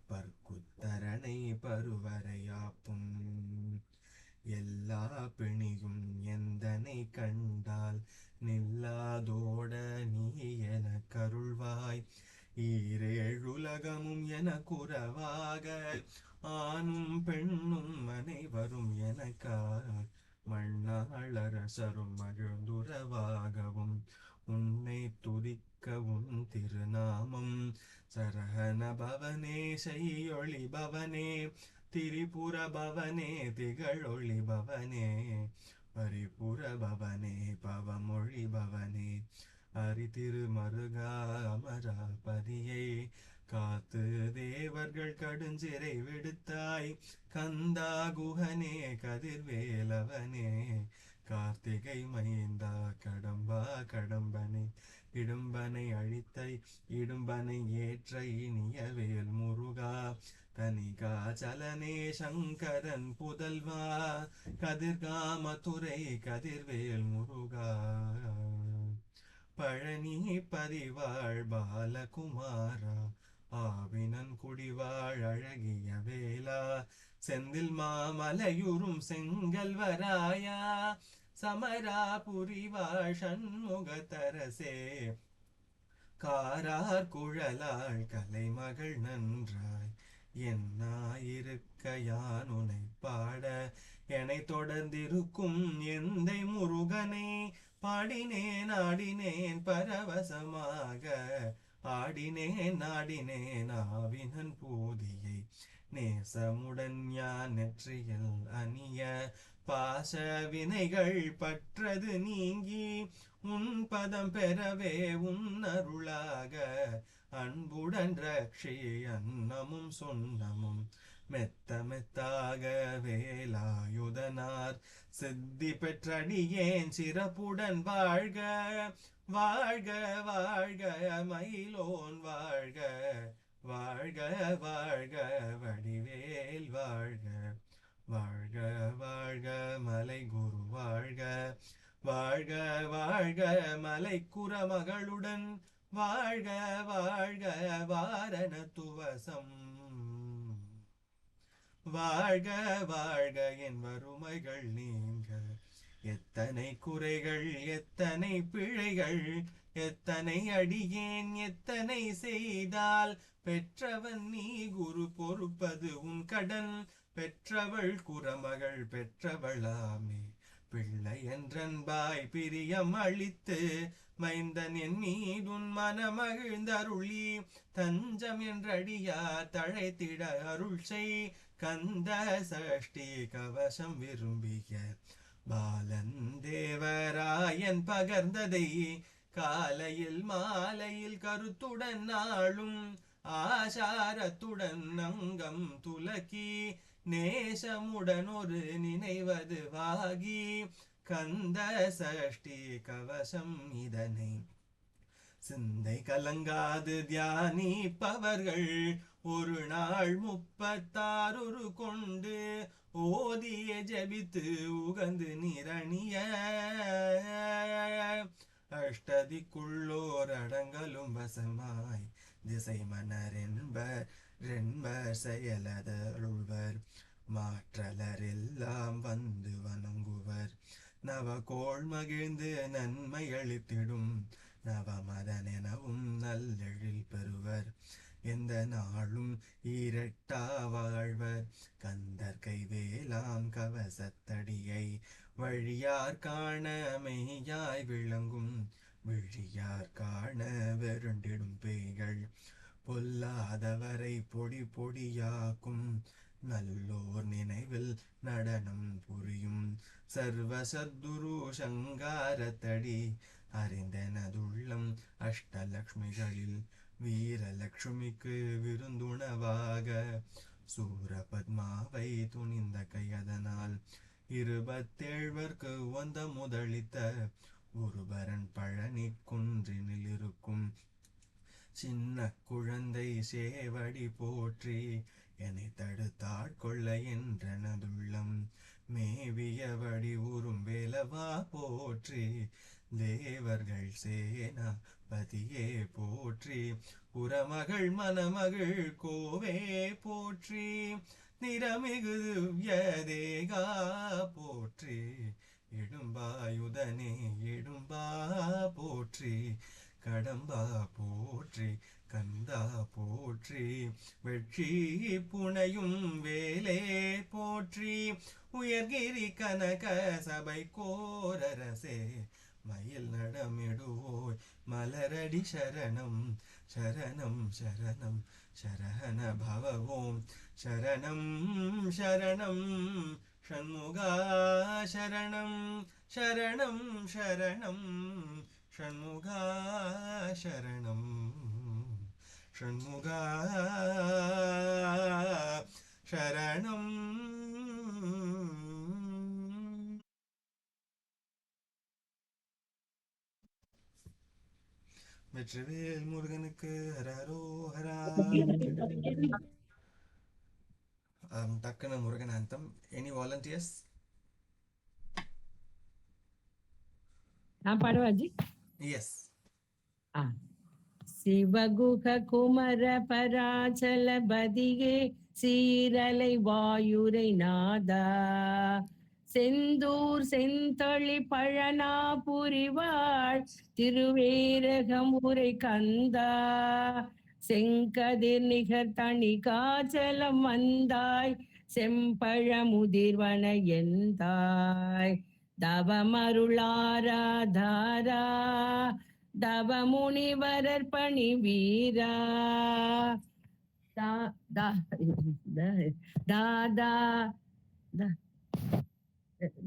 பற்குத்தரணை பருவரையாப்பும் எல்லா பிணியும் எந்தனை கண்டால் நில்லாதோட நீ என கருள்வாய் ஈரேழுலகமும் என குறவாக ஆணும் பெண்ணும் அனைவரும் எனக்காய் மண்ணாளரசரும் மகிழ்ந்துறவாகவும் உன்னை துதிக்கவும் திருநாமம் சரஹன பவனே செய்யொளி பவனே திரிபுர பவனே திகழொளி பவனே பரிபுர பவனே பவமொழி பவனே அரி திருமருகா அமராபதியை காத்து தேவர்கள் கடுஞ்சிறை விடுத்தாய் கந்தா குஹனே கதிர்வேலவனே கார்த்திகை மைந்தா கடம்பா கடம்பனை இடும்பனை அழித்தை இடும்பனை ஏற்ற இனியவேல் முருகா கனிகா சலனே சங்கரன் புதல்வா கதிர்காமதுரை கதிர்வேல் முருகா பழனி பதிவாழ் பாலகுமாரா ஆவினன் குடிவாழ் அழகிய வேளா செந்தில் மாமலையுறும் செங்கல்வராயா சமராபுரிவாழ் சண்முகத்தரசே காரார் குழலாள் கலைமகள் நன்றாய் என்னாயிருக்க யான் உனை பாட என்னை தொடர்ந்திருக்கும் எந்தை முருகனை பாடினேன் ஆடினேன் பரவசமாக ஆடினேன் ஆடினேன் ஆவினன் பூதியை நேசமுடன் யான் நெற்றியில் அணிய பாச வினைகள் பற்றது நீங்கி உன் பதம் பெறவே உன் அருளாக அன்புடன் ரக்ஷி அன்னமும் சொன்னமும் மெத்த மெத்தாக வேலாயுதனார் சித்தி பெற்றடியேன் சிறப்புடன் வாழ்க வாழ்க வாழ்க மயிலோன் வாழ்க வாழ்க வாழ்க வடிவேல் வாழ்க வாழ்க வாழ்க மலை குரு வாழ்க வாழ்க வாழ்க மலை குறமகளுடன் வாழ்க வாழ்க வாரண துவசம் வாழ்க வாழ்க என் வறுமைகள் நீங்க எத்தனை குறைகள் எத்தனை பிழைகள் எத்தனை அடியேன் எத்தனை செய்தால் பெற்றவன் நீ குரு பொறுப்பது உன் கடன் பெற்றவள் குறமகள் பெற்றவளாமே பிள்ளை என்றன்பாய் பிரியம் அளித்து மைந்தன் என் மீதுன் மனமகிழ்ந்தருளி தஞ்சம் என்றடியார் தழைத்திட அருள் செய் கந்த சஷ்டி கவசம் விரும்பிய பாலன் தேவராயன் பகர்ந்ததை காலையில் மாலையில் கருத்துடன் நாளும் ஆசாரத்துடன் அங்கம் துலக்கி நேசமுடன் ஒரு நினைவது வாகி கந்த சஷ்டி கவசம் இதனை சிந்தை கலங்காது தியானிப்பவர்கள் ஒரு நாள் 36 கொண்டு ஓதிய ஜபித்து உகந்து நிரணிய அஷ்டதிக்குள்ளோர் அடங்கலும் வசமாய் திசை மன்னர் என்பர் செயலதருள்வர் மாற்றலர் எல்லாம் வந்து வணங்குவர் நவகோள் மகிழ்ந்து நன்மை அளித்திடும் நவமதன் எனவும் நல்லெழில் பெறுவர் எந்த நாளும் ஈரட்டா வாழ்வர் கந்தர் கைவேலாம் கவசத்தடியை வழியார் காண மெய்யாய் விளங்கும் விழியார் காண வெருண்டிடும் பேய்கள் பொல்லாதவரை பொடி பொடியாக்கும் நல்லோர் நினைவில் நடனம் புரியும் சர்வ சத்துரு சங்காரத்தடி அறிந்தனதுள்ளம் அஷ்டலக்ஷ்மிகளில் வீரலக்ஷ்மிக்கு விருந்துணவாக சூரபத்மாவை துணிந்த கையதனால் 27 வந்த முதலித்த ஒருவரன் பழனி குன்றினில் இருக்கும் சின்ன குழந்தை சேவடி போற்றி என்னை தடுத்தாட்கொள்ள என்றனதுள்ளம் மேவியவடி உறும் வேலவா போற்றி தேவர்கள் சேனா பதியே போற்றி புறமகள் மணமகள் கோவே போற்றி நிறமிகு தேகா போற்றி இடும்பாயுதனே இடும்பா போற்றி கடம்பா போற்றி கந்தா போற்றி வெற்றி புனையும் வேலே போற்றி உயர்கிரி கனக சபை கோரரசே மயில் நடமிடுவோய் மலரடி சரணம் சரணம் சரணம் சரண பவவோம் சரணம் சரணம் ஷண்முகா சரணம் சரணம் சரணம் ஷண்முகா சரணம் ஷண்முகா சரணம். வெற்றிவேல் முருகனுக்கு ஹரஹரோஹரா. டக்குனு முருகன் அந்தம். Any volunteers? நான் பாடுவாஜி. எஸ். சிவகுக குமர பராச்சல பதியே சீரலை வாயுரை நாதா செந்தூர் செந்தொழி பழனா புரிவாள் திருவேரகம் உரை கந்தா செங்கதிர் நிகர் தனி காச்சலம் வந்தாய் செம்பழமுதிர்வன எந்தாய் தவமருளாராதாரா தவ முனிவரர் பணி வீரா தாதா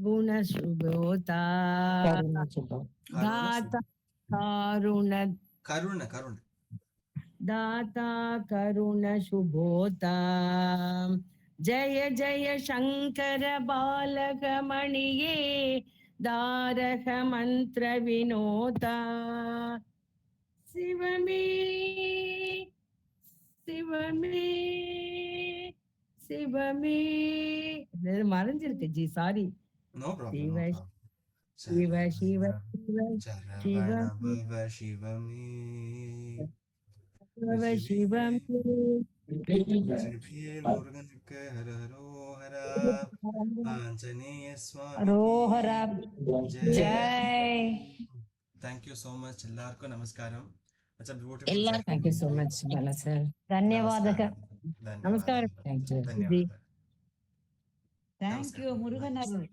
குணசுபோதா தாத்தா காருண கருண கருண दाता करुण शुभोता जय जय शंकर बालक मणिये दारक मंत्र विनोदा शिवमे शिवमे शिवमे மறைஞ்சிருக்கு ஜி சாரி நோ சிவ ப்ராப்ளம் சிவ சிவ சிவ சிவமே சிவ சிவம் முருகனுக்கு ஹரஹரோஹரா ஆஞ்சநேய சுவாமி ரோஹரா Jai. Jai. Thank you so much. எல்லாருக்கும் நமஸ்காரம். It's a beautiful எல்லாருக்கும் Thank you so much, Bala sir. ಧನ್ಯವಾದಕ நமஸ்காரம். Thank you. தேங்க்யூ. முருகன் அருள்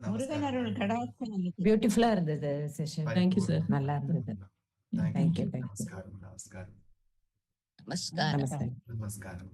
முருகன் அருள் கடாட்சம். Beautiful-ஆ இருந்தது session. Thank you, sir. நல்லா இருந்தது. Thank Thank you. you, thank you. நமஸ்காரம் நமஸ்காரம் நமஸ்காரம் Namaste. நமஸ்காரம்.